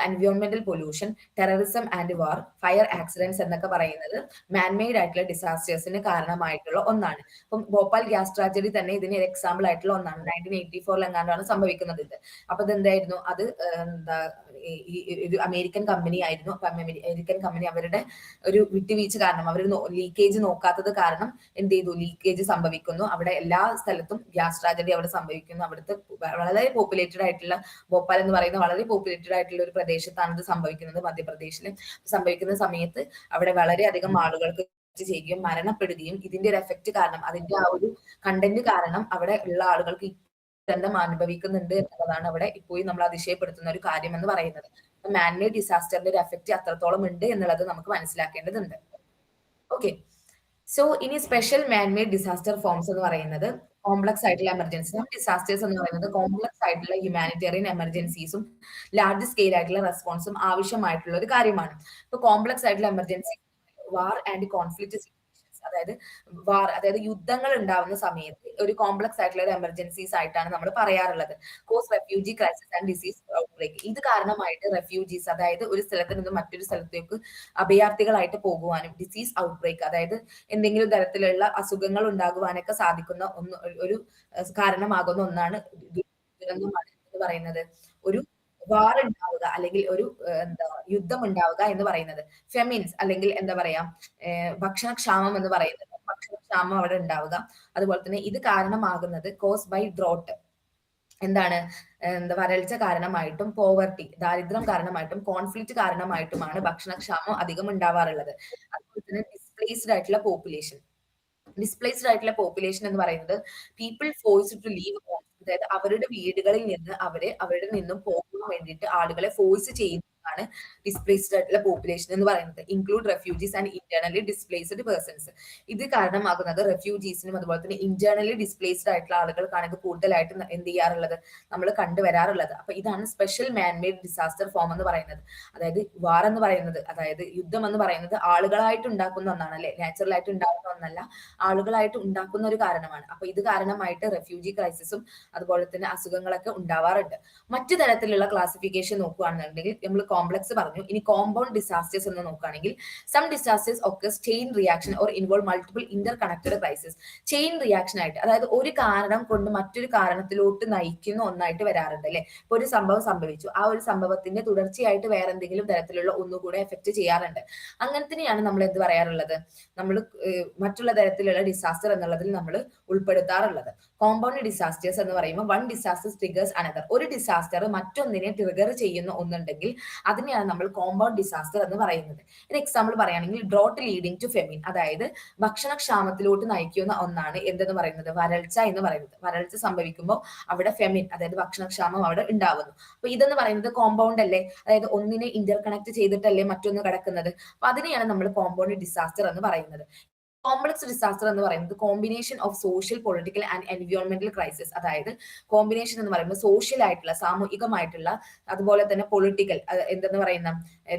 എൻവയോൺമെന്റൽ pollution, terrorism and war, fire accidents എന്നൊക്കെ പറയുന്നത് മാൻമെയ്ഡ് ആയിട്ടുള്ള ഡിസാസ്റ്റേഴ്സിന് കാരണമായിട്ടുള്ള ഒന്നാണ്. അപ്പം ഭോപ്പാൽ ഗ്യാസ് ട്രാജഡി തന്നെ ഇതിന് ഒരു എക്സാമ്പിൾ ആയിട്ടുള്ള ഒന്നാണ്. 1984 എങ്ങാണ്ടാണ് സംഭവിക്കുന്നത് ഇത്. അപ്പൊ ഇതെന്തായിരുന്നു, അത് ഒരു അമേരിക്കൻ കമ്പനി ആയിരുന്നു. അപ്പൊ അമേരിക്കൻ കമ്പനി അവരുടെ ഒരു വിട്ടുവീഴ്ച കാരണം, അവർ ലീക്കേജ് നോക്കാത്തത് കാരണം എന്ത് ചെയ്തു, ലീക്കേജ് സംഭവിക്കുന്നു. അവിടെ എല്ലാ സ്ഥലത്തും ഗ്യാസ് ട്രാജഡി അവിടെ സംഭവിക്കുന്നു. അവിടുത്തെ വളരെ പോപ്പുലേറ്റഡ് ആയിട്ടുള്ള, ഭോപ്പാൽ എന്ന് പറയുന്ന വളരെ പോപ്പുലേറ്റഡ് ആയിട്ടുള്ള ഒരു പ്രദേശത്താണ് ഇത് സംഭവിക്കുന്നത്, മധ്യപ്രദേശിൽ സംഭവിക്കുന്ന സമയത്ത് അവിടെ വളരെയധികം ആളുകൾക്ക് ചെയ്യുകയും മരണപ്പെടുകയും ഇതിന്റെ ഒരു എഫക്ട് കാരണം, അതിന്റെ ആ ഒരു കണ്ടന്റ് കാരണം അവിടെ ഉള്ള ആളുകൾക്ക് ദുരന്തം അനുഭവിക്കുന്നുണ്ട് എന്നുള്ളതാണ് അവിടെ ഇപ്പോഴും നമ്മൾ അതിശയപ്പെടുത്തുന്ന ഒരു കാര്യം എന്ന് പറയുന്നത്. മാൻമെയ്ഡ് ഡിസാസ്റ്ററിന്റെ ഒരു എഫക്ട് അത്രത്തോളം ഉണ്ട് എന്നുള്ളത് നമുക്ക് മനസ്സിലാക്കേണ്ടതുണ്ട്. ഓക്കെ, സോ ഇനി സ്പെഷ്യൽ മാൻമെയ്ഡ് ഡിസാസ്റ്റർ ഫോംസ് എന്ന് പറയുന്നത് കോംപ്ലക്സ് ആയിട്ടുള്ള എമർജൻസി. ഡിസാസ്റ്റേഴ്സ് എന്ന് പറയുന്നത് കോംപ്ലക്സ് ആയിട്ടുള്ള ഹ്യൂമാനിറ്റേറിയൻ എമർജൻസീസും ലാർജ് സ്കെയിൽ ആയിട്ടുള്ള റെസ്പോൺസും ആവശ്യമായിട്ടുള്ള ഒരു കാര്യമാണ്. ഇപ്പൊ കോംപ്ലക്സ് ആയിട്ടുള്ള emergency, war and conflict situations, emergencies, അതായത് അതായത് യുദ്ധങ്ങൾ ഉണ്ടാവുന്ന സമയത്ത് ഒരു കോംപ്ലക്സ് ആയിട്ടുള്ള ഒരു എമർജൻസീസ് ആയിട്ടാണ് നമ്മൾ പറയാറുള്ളത്. Cause refugee crisis and disease outbreak. ഇത് കാരണമായിട്ട് റെഫ്യൂജീസ്, അതായത് ഒരു സ്ഥലത്ത് നിന്ന് മറ്റൊരു സ്ഥലത്തേക്ക് അഭയാർത്ഥികളായിട്ട് പോകുവാനും, ഡിസീസ് ഔട്ട്ബ്രേക്ക്, അതായത് എന്തെങ്കിലും തരത്തിലുള്ള അസുഖങ്ങൾ ഉണ്ടാകുവാനൊക്കെ സാധിക്കുന്ന ഒരു കാരണമാകുന്ന ഒന്നാണ് ദുരന്തമാണ് എന്ന് പറയുന്നത്. ഒരു വാർ ഉണ്ടാവുക അല്ലെങ്കിൽ ഒരു എന്താ യുദ്ധം ഉണ്ടാവുക എന്ന് പറയുന്നത്. ഫെമിൻസ് അല്ലെങ്കിൽ എന്താ പറയാ ഭക്ഷണക്ഷാമം എന്ന് പറയുന്നത്. ഭക്ഷണക്ഷാമം അവിടെ ഉണ്ടാവുക. അതുപോലെ തന്നെ ഇത് കാരണമാകുന്നത് കോസ് ബൈ ഡ്രോട്ട്. എന്താണ് എന്താ വരൾച്ച കാരണമായിട്ടും പോവർട്ടി ദാരിദ്ര്യം കാരണമായിട്ടും കോൺഫ്ലിക്റ്റ് കാരണമായിട്ടുമാണ് ഭക്ഷണക്ഷാമം അധികം ഉണ്ടാവാറുള്ളത്. അതുപോലെ തന്നെ ഡിസ്പ്ലേസ്ഡ് ആയിട്ടുള്ള പോപ്പുലേഷൻ. ഡിസ്പ്ലേസ്ഡ് ആയിട്ടുള്ള പോപ്പുലേഷൻ എന്ന് പറയുന്നത് people forced to leave home, അതായത് അവരുടെ വീടുകളിൽ നിന്ന് അവരുടെ നിന്നും പോകാൻ വേണ്ടിയിട്ട് ആളുകളെ ഫോഴ്സ് ചെയ്യുന്നതാണ് ഡിസ്പ്ലേസ്ഡ് ആയിട്ടുള്ള പോപ്പുലേഷൻ എന്ന് പറയുന്നത്. Include refugees and internally displaced persons. ഇത് കാരണമാകുന്നത് റെഫ്യൂജീസിനും അതുപോലെ തന്നെ ഇന്റേണലി ഡിസ്പ്ലേസ്ഡ് ആയിട്ടുള്ള ആളുകൾക്കാണ് ഇത് കൂടുതലായിട്ട് എന്ത് ചെയ്യാറുള്ളത്, നമ്മൾ കണ്ടുവരാറുള്ളത്. അപ്പൊ ഇതാണ് സ്പെഷ്യൽ മാൻമെയ്ഡ് ഡിസാസ്റ്റർ ഫോം എന്ന് പറയുന്നത്. അതായത് വാർ എന്ന് പറയുന്നത്, അതായത് യുദ്ധം എന്ന് പറയുന്നത് ആളുകളായിട്ട് ഉണ്ടാക്കുന്ന ഒന്നാണ് അല്ലെ, നാച്ചുറൽ ആയിട്ട് ഉണ്ടാകുന്ന ഒന്നല്ല, ആളുകളായിട്ട് ഉണ്ടാക്കുന്ന ഒരു കാരണമാണ്. അപ്പൊ ഇത് കാരണമായിട്ട് റെഫ്യൂജി ക്രൈസിസും അതുപോലെ തന്നെ അസുഖങ്ങളൊക്കെ ഉണ്ടാവാറുണ്ട്. മറ്റു തരത്തിലുള്ള ക്ലാസിഫിക്കേഷൻ നോക്കുകയാണെന്നുണ്ടെങ്കിൽ നമ്മൾ കോംപ്ലക്സ് പറഞ്ഞു. ഇനി കോമ്പൗണ്ട് ഡിസാസ്റ്റേഴ്സ് എന്ന് നോക്കുകയാണെങ്കിൽ some disasters occurs chain reaction or involve multiple interconnected crisis. Chain reaction ആയിട്ട്, അതായത് ഒരു കാരണം കൊണ്ട് മറ്റൊരു കാരണത്തിലോട്ട് നയിക്കുന്ന ഒന്നായിട്ട് വരാറുണ്ട് അല്ലെ. ഇപ്പൊ ഒരു സംഭവം സംഭവിച്ചു, ആ ഒരു സംഭവത്തിന്റെ തുടർച്ചയായിട്ട് വേറെ എന്തെങ്കിലും തരത്തിലുള്ള ഒന്നുകൂടെ എഫക്ട് ചെയ്യാറുണ്ട്. അങ്ങനത്തെയാണ് നമ്മൾ എന്ത് പറയാറുള്ളത്, നമ്മൾ മറ്റുള്ള തരത്തിലുള്ള ഡിസാസ്റ്റർ എന്നുള്ളതിൽ നമ്മൾ ഉൾപ്പെടുത്താറുള്ളത്. കോമ്പൗണ്ട് ഡിസാസ്റ്റേഴ്സ് എന്ന് പറയുമ്പോൾ വൺ ഡിസാസ്റ്റർ ട്രിഗേഴ്സ് അനദർ. ഒരു ഡിസാസ്റ്റർ മറ്റൊന്നിനെ ട്രിഗർ ചെയ്യുന്ന ഒന്നുണ്ടെങ്കിൽ അതിനെയാണ് നമ്മൾ കോമ്പൗണ്ട് ഡിസാസ്റ്റർ എന്ന് പറയുന്നത്. ഒരു എക്സാമ്പിൾ പറയുകയാണെങ്കിൽ ഡ്രോട്ട് ലീഡിങ് ടു ഫെമിൻ, അതായത് ഭക്ഷണക്ഷാമത്തിലോട്ട് നയിക്കുന്ന ഒന്നാണ് എന്തെന്ന് പറയുന്നത്, വരൾച്ച എന്ന് പറയുന്നത്. വരൾച്ച സംഭവിക്കുമ്പോൾ അവിടെ ഫെമിൻ, അതായത് ഭക്ഷണക്ഷാമം അവിടെ ഉണ്ടാവുന്നു. അപ്പൊ ഇതെന്ന് പറയുന്നത് കോമ്പൗണ്ട് അല്ലേ, അതായത് ഒന്നിനെ ഇന്റർ കണക്ട് ചെയ്തിട്ടല്ലേ മറ്റൊന്ന് കിടക്കുന്നത്. അപ്പൊ അതിനെയാണ് നമ്മൾ കോമ്പൗണ്ട് ഡിസാസ്റ്റർ എന്ന് പറയുന്നത്. കോംപ്ലക്സ് ഡിസാസ്റ്റർ എന്ന് പറയുന്നത് combination of social political and എൻവയോൺമെന്റൽ ക്രൈസിസ്. അതായത് കോമ്പിനേഷൻ എന്ന് പറയുമ്പോൾ സോഷ്യൽ ആയിട്ടുള്ള, സാമൂഹികമായിട്ടുള്ള, അതുപോലെ തന്നെ പൊളിറ്റിക്കൽ എന്തെന്ന് പറയുന്ന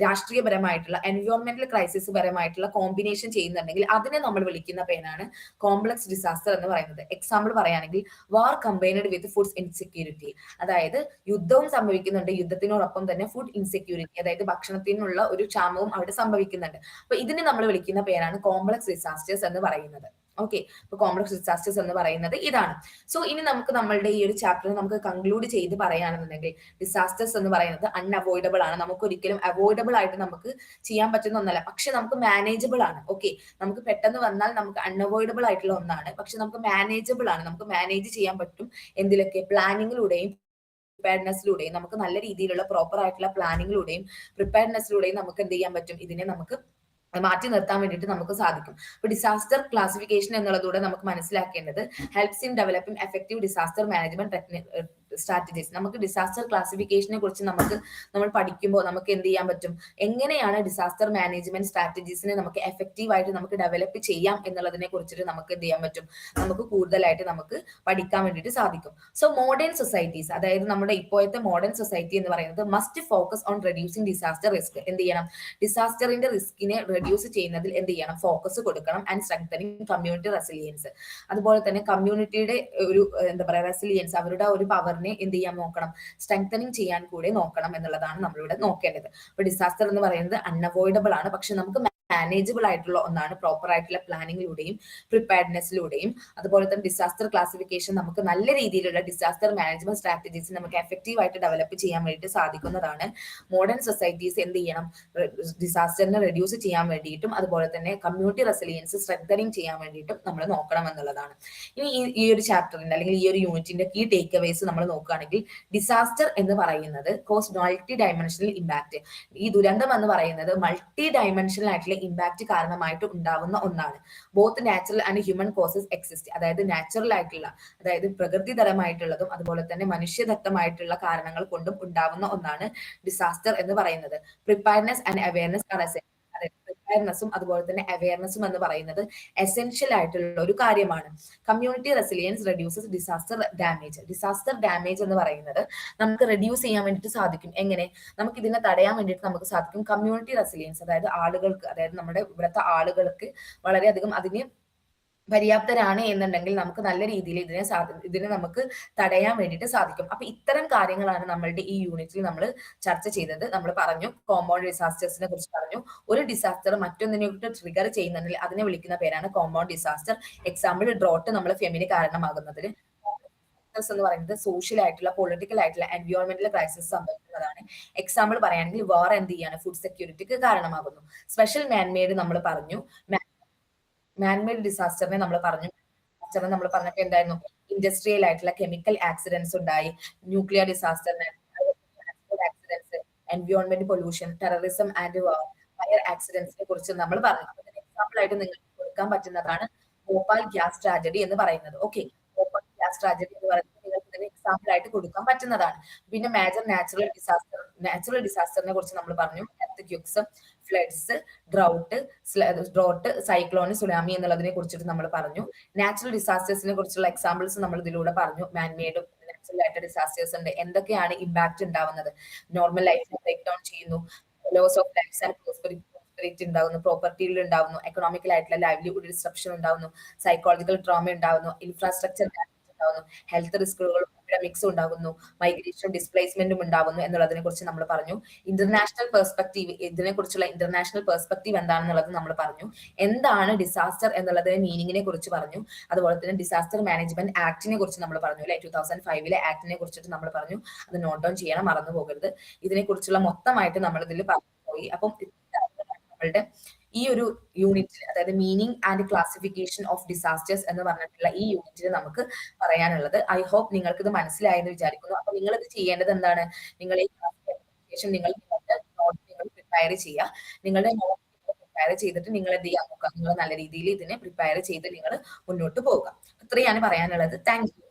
രാഷ്ട്രീയപരമായിട്ടുള്ള, എൻവയോൺമെന്റൽ ക്രൈസിസ് പരമായിട്ടുള്ള കോമ്പിനേഷൻ ചെയ്യുന്നുണ്ടെങ്കിൽ അതിനെ നമ്മൾ വിളിക്കുന്ന പേരാണ് കോംപ്ലക്സ് ഡിസാസ്റ്റർ എന്ന് പറയുന്നത്. എക്സാമ്പിൾ പറയുകയാണെങ്കിൽ വാർ കമ്പൈനഡ് വിത്ത് ഫുഡ് ഇൻസെക്യൂരിറ്റി, അതായത് യുദ്ധവും സംഭവിക്കുന്നുണ്ട്, യുദ്ധത്തിനോടൊപ്പം തന്നെ ഫുഡ് ഇൻസെക്യൂരിറ്റി, അതായത് ഭക്ഷണത്തിനുള്ള ഒരു ക്ഷാമവും അവിടെ സംഭവിക്കുന്നുണ്ട്. അപ്പൊ ഇതിനെ നമ്മൾ വിളിക്കുന്ന പേരാണ് കോംപ്ലക്സ് ഡിസാസ്റ്റേഴ്സ് എന്ന് പറയുന്നത്. ഓക്കെ, അപ്പൊ കോംപ്ലക്സ് ഡിസാസ്റ്റേഴ്സ് എന്ന് പറയുന്നത് ഇതാണ്. സോ ഇനി നമുക്ക് നമ്മളുടെ ഈ ഒരു ചാപ്റ്റർ നമുക്ക് കൺക്ലൂഡ് ചെയ്ത് പറയുകയാണെന്നുണ്ടെങ്കിൽ ഡിസാസ്റ്റേഴ്സ് എന്ന് പറയുന്നത് അൺഅവോയ്ഡബിൾ ആണ്. നമുക്ക് ഒരിക്കലും അവോയ്ഡബിൾ ആയിട്ട് നമുക്ക് ചെയ്യാൻ പറ്റുന്ന ഒന്നല്ല, പക്ഷെ നമുക്ക് മാനേജബിൾ ആണ്. ഓക്കെ, നമുക്ക് പെട്ടെന്ന് വന്നാൽ നമുക്ക് അൺഅവോയ്ഡബിൾ ആയിട്ടുള്ള ഒന്നാണ്, പക്ഷെ നമുക്ക് മാനേജബിൾ ആണ്. നമുക്ക് മാനേജ് ചെയ്യാൻ പറ്റും. എന്തിലൊക്കെ? പ്ലാനിങ്ങിലൂടെയും പ്രിപ്പയർനെസ്സിലൂടെയും. നമുക്ക് നല്ല രീതിയിലുള്ള പ്രോപ്പർ ആയിട്ടുള്ള പ്ലാനിങ്ങിലൂടെയും പ്രിപ്പയർനെസ്സിലൂടെയും നമുക്ക് എന്ത് ചെയ്യാൻ പറ്റും, ഇതിനെ നമുക്ക് മാറ്റി നിർത്താൻ വേണ്ടിയിട്ട് നമുക്ക് സാധിക്കും. അപ്പൊ ഡിസാസ്റ്റർ ക്ലാസിഫിക്കേഷൻ എന്നുള്ളതൂടെ നമുക്ക് മനസ്സിലാക്കേണ്ടത് helps in developing effective disaster management strategies. നമുക്ക് ഡിസാസ്റ്റർ ക്ലാസിഫിക്കേഷനെ കുറിച്ച് നമ്മൾ പഠിക്കുമ്പോൾ നമുക്ക് എന്ത് ചെയ്യാൻ പറ്റും, എങ്ങനെയാണ് ഡിസാസ്റ്റർ മാനേജ്മെന്റ് സ്ട്രാറ്റജീസിനെ നമുക്ക് എഫക്റ്റീവ് ആയിട്ട് നമുക്ക് ഡെവലപ്പ് ചെയ്യാം എന്നുള്ളതിനെ കുറിച്ചിട്ട് നമുക്ക് എന്ത് ചെയ്യാൻ പറ്റും, നമുക്ക് കൂടുതലായിട്ട് നമുക്ക് പഠിക്കാൻ വേണ്ടിയിട്ട് സാധിക്കും. സോ മോഡേൺ സൊസൈറ്റീസ്, അതായത് നമ്മുടെ ഇപ്പോഴത്തെ മോഡേൺ സൊസൈറ്റി എന്ന് പറയുന്നത് must focus on reducing disaster risk. എന്ത് ചെയ്യണം, ഡിസാസ്റ്ററിന്റെ റിസ്കിനെ റെഡ്യൂസ് ചെയ്യുന്നതിൽ എന്ത് ചെയ്യണം, ഫോക്കസ് കൊടുക്കണം. ആൻഡ് സ്ട്രെങ്തനിങ് കമ്മ്യൂണിറ്റി റെസിലിയൻസ്, അതുപോലെ തന്നെ കമ്മ്യൂണിറ്റിയുടെ ഒരു എന്താ പറയുക റെസിലിയൻസ്, അവരുടെ ഒരു പവറിനെ എന്ത് ചെയ്യാൻ നോക്കണം, സ്ട്രെങ്തനിങ് ചെയ്യാൻ കൂടെ നോക്കണം എന്നുള്ളതാണ് നമ്മളിവിടെ നോക്കേണ്ടത്. അപ്പൊ ഡിസാസ്റ്റർ എന്ന് പറയുന്നത് അൺഅവോയ്ഡബിൾ ആണ്, പക്ഷെ നമുക്ക് മാനേജബിൾ ആയിട്ടുള്ള ഒന്നാണ് പ്രോപ്പർ ആയിട്ടുള്ള പ്ലാനിങ്ങിലൂടെയും പ്രിപ്പയർനെസ്സിലൂടെയും. അതുപോലെ തന്നെ ഡിസാസ്റ്റർ ക്ലാസിഫിക്കേഷൻ നമുക്ക് നല്ല രീതിയിലുള്ള ഡിസാസ്റ്റർ മാനേജ്മെന്റ് സ്ട്രാറ്റജീസ് നമുക്ക് എഫക്റ്റീവ് ആയിട്ട് ഡെവലപ്പ് ചെയ്യാൻ വേണ്ടിയിട്ട് സാധിക്കുന്നതാണ്. മോഡേൺ സൊസൈറ്റീസ് എന്ത് ചെയ്യണം, ഡിസാസ്റ്ററിനെ റെഡ്യൂസ് ചെയ്യാൻ വേണ്ടിയിട്ടും അതുപോലെ തന്നെ കമ്മ്യൂണിറ്റി റെസിലിയൻസ് സ്ട്രെങ്തനിങ് ചെയ്യാൻ വേണ്ടിയിട്ടും നമ്മൾ നോക്കണം എന്നുള്ളതാണ്. ഇനി ഈ ഒരു ചാപ്റ്ററിന്റെ അല്ലെങ്കിൽ ഈ ഒരു യൂണിറ്റിന്റെ കീ ടേക്ക് അവേസ് നമ്മൾ നോക്കുകയാണെങ്കിൽ, ഡിസാസ്റ്റർ എന്ന് പറയുന്നത് കോസ് മൾട്ടി ഡയമെൻഷണൽ ഇമ്പാക്ട്. ഈ ദുരന്തം എന്ന് പറയുന്നത് മൾട്ടി ഡയമെൻഷണൽ ആയിട്ടുള്ള ഇമ്പാക്ട് കാരണമായിട്ട് ഉണ്ടാവുന്ന ഒന്നാണ്. Both natural and human causes exist, അതായത് നാച്ചുറൽ ആയിട്ടുള്ള, അതായത് പ്രകൃതിതരമായിട്ടുള്ളതും അതുപോലെ തന്നെ മനുഷ്യദത്തമായിട്ടുള്ള കാരണങ്ങൾ കൊണ്ടും ഉണ്ടാവുന്ന ഒന്നാണ് ഡിസാസ്റ്റർ എന്ന് പറയുന്നത്. Preparedness and awareness are essential. പ്രിപ്പയർനെസ്സും അതുപോലെ തന്നെ അവയർനെസ്സും എന്ന് പറയുന്നത് എസെൻഷ്യൽ ആയിട്ടുള്ള ഒരു കാര്യമാണ്. Community resilience reduces disaster damage. Disaster damage എന്ന് പറയുന്നത് നമുക്ക് റെഡ്യൂസ് ചെയ്യാൻ വേണ്ടിയിട്ട് സാധിക്കും. എങ്ങനെ? നമുക്ക് ഇതിനെ തടയാൻ വേണ്ടിയിട്ട് നമുക്ക് സാധിക്കും. കമ്മ്യൂണിറ്റി റെസിലിയൻസ്, അതായത് ആളുകൾക്ക്, അതായത് നമ്മുടെ ഇവിടുത്തെ ആളുകൾക്ക് വളരെയധികം അതിന് പര്യാപ്തരാണ് എന്നുണ്ടെങ്കിൽ നമുക്ക് നല്ല രീതിയിൽ ഇതിനെ നമുക്ക് തടയാൻ വേണ്ടിയിട്ട് സാധിക്കും. അപ്പൊ ഇത്തരം കാര്യങ്ങളാണ് നമ്മളുടെ ഈ യൂണിറ്റിൽ നമ്മൾ ചർച്ച ചെയ്തത്. നമ്മൾ പറഞ്ഞു കോമ്പൗണ്ട് ഡിസാസ്റ്റേഴ്സിനെ കുറിച്ച് പറഞ്ഞു. ഒരു ഡിസാസ്റ്റർ മറ്റൊന്നിനോട്ട് ട്രിഗർ ചെയ്യുന്നുണ്ടെങ്കിൽ അതിനെ വിളിക്കുന്ന പേരാണ് കോമ്പൗണ്ട് ഡിസാസ്റ്റർ. എക്സാമ്പിൾ ഡ്രോട്ട് നമ്മൾ ഫെമിന് കാരണമാകുന്നതിന്. എന്ന് പറയുന്നത് സോഷ്യൽ ആയിട്ടുള്ള, പൊളിറ്റിക്കൽ ആയിട്ടുള്ള, എൻവയോൺമെന്റൽ ക്രൈസിസ് സംഭവിക്കുന്നതാണ്. എക്സാമ്പിൾ പറയുകയാണെങ്കിൽ വാർ എന്ത് ചെയ്യാണ്? ഫുഡ് സെക്യൂരിറ്റിക്ക് കാരണമാകുന്നു. സ്പെഷ്യൽ മാൻമെയ്ഡ് നമ്മൾ പറഞ്ഞു. മാൻമെയ്ഡ് ഡിസാസ്റ്ററിനെ നമ്മൾ പറഞ്ഞു. നമ്മൾ പറഞ്ഞപ്പോൾ എന്തായിരുന്നു? ഇൻഡസ്ട്രിയൽ ആയിട്ടുള്ള കെമിക്കൽ ആക്സിഡന്റ്സ് ഉണ്ടായി, nuclear disaster, accidents, environment pollution, terrorism and fire ആക്സിഡന്റ്സിനെ കുറിച്ച് നമ്മൾ പറഞ്ഞു. എക്സാമ്പിൾ ആയിട്ട് നിങ്ങൾക്ക് കൊടുക്കാൻ പറ്റുന്നതാണ് ഭോപ്പാൽ ഗ്യാസ് ട്രാജഡി എന്ന് പറയുന്നത്. ഓക്കെ, ഭോപ്പാൽ ഗ്യാസ് ട്രാജഡി എന്ന് പറയുന്നത് നിങ്ങൾക്ക് ഇതിന് എക്സാമ്പിൾ ആയിട്ട് കൊടുക്കാൻ പറ്റുന്നതാണ്. പിന്നെ മേജർ നാച്ചുറൽ ഡിസാസ്റ്ററിനെ കുറിച്ച് നമ്മൾ പറഞ്ഞു. Earth, floods, drought, cyclone, tsunami എന്നുള്ളതിനെ കുറിച്ചിട്ട് നമ്മൾ പറഞ്ഞു. നാച്ചുറൽ ഡിസാസ്റ്റേഴ്സിനെ കുറിച്ചുള്ള എക്സാമ്പിൾസ് നമ്മൾ ഇതിലൂടെ പറഞ്ഞു. മാൻമെയ്ഡും നാച്ചുറൽ ആയിട്ട് ഡിസാസ്റ്റേഴ്സ് ഉണ്ട്. എന്തൊക്കെയാണ് ഇമ്പാക്ട് ഉണ്ടാവുന്നത്? നോർമൽ ലൈഫിനെ ബ്രേക്ക് ഡൗൺ ചെയ്യുന്നു, loss of lifes and prosperity ഉണ്ടാവുന്നു, പ്രോപ്പർട്ടിയിൽ ഉണ്ടാവുന്നു, എക്കണോമിക്കൽ ആയിട്ടുള്ള ലൈവ്ലിഹുഡ് ഡിസ്ട്രപ്ഷൻ ഉണ്ടാവുന്നു, സൈക്കോളജിക്കൽ ട്രോമ ഉണ്ടാവുന്നു, ഇൻഫ്രാസ്ട്രക്ചർ ഉണ്ടാവുന്നു, ഹെൽത്ത് റിസ്കുകളും എപ്പിഡമിക്സും ഉണ്ടാകുന്നു, മൈഗ്രേഷനും ഡിസ്പ്ലേസ്മെന്റും ഉണ്ടാകുന്നു എന്നുള്ളതിനെ കുറിച്ച് നമ്മൾ പറഞ്ഞു. ഇന്റർനാഷണൽ പെർസ്പെക്റ്റീവ്, ഇതിനെ കുറിച്ചുള്ള ഇന്റർനാഷണൽ പെർസ്പെക്റ്റീവ് എന്താണെന്നുള്ളത് നമ്മൾ പറഞ്ഞു. എന്താണ് ഡിസാസ്റ്റർ എന്നുള്ളതിന്റെ മീനിങ്ങിനെ കുറിച്ച് പറഞ്ഞു. അതുപോലെ തന്നെ ഡിസാസ്റ്റർ മാനേജ്മെന്റ് ആക്ടിനെ കുറിച്ച് നമ്മൾ പറഞ്ഞു അല്ലെ, 2005 ആക്ടിനെ കുറിച്ചിട്ട് നമ്മൾ പറഞ്ഞു. അത് നോട്ട് ഡൗൺ ചെയ്യണം, മറന്നു പോകരുത്. ഇതിനെ കുറിച്ചുള്ള മൊത്തമായിട്ട് നമ്മൾ ഇതിൽ പറഞ്ഞുപോയി. അപ്പം നമ്മളുടെ ഈ ഒരു യൂണിറ്റിൽ, അതായത് meaning and classification of disasters എന്ന് പറഞ്ഞിട്ടുള്ള ഈ യൂണിറ്റിൽ നമുക്ക് പറയാനുള്ളത്. ഐ ഹോപ്പ് നിങ്ങൾക്ക് ഇത് മനസ്സിലായെന്ന് വിചാരിക്കുന്നു. അപ്പൊ നിങ്ങൾ ഇത് ചെയ്യേണ്ടത് എന്താണ്? നിങ്ങൾ ഈ ക്ലാസിഫിക്കേഷൻ നിങ്ങൾ പ്രിപ്പയർ ചെയ്യുക. നിങ്ങളുടെ നോട്ട് പ്രിപ്പയർ ചെയ്തിട്ട് നിങ്ങൾ എന്ത് ചെയ്യാൻ നോക്കുക? നിങ്ങൾ നല്ല രീതിയിൽ ഇതിനെ പ്രിപ്പയർ ചെയ്ത് നിങ്ങൾ മുന്നോട്ട് പോവുക. ഇത്രയാണ് പറയാനുള്ളത്. Thank you.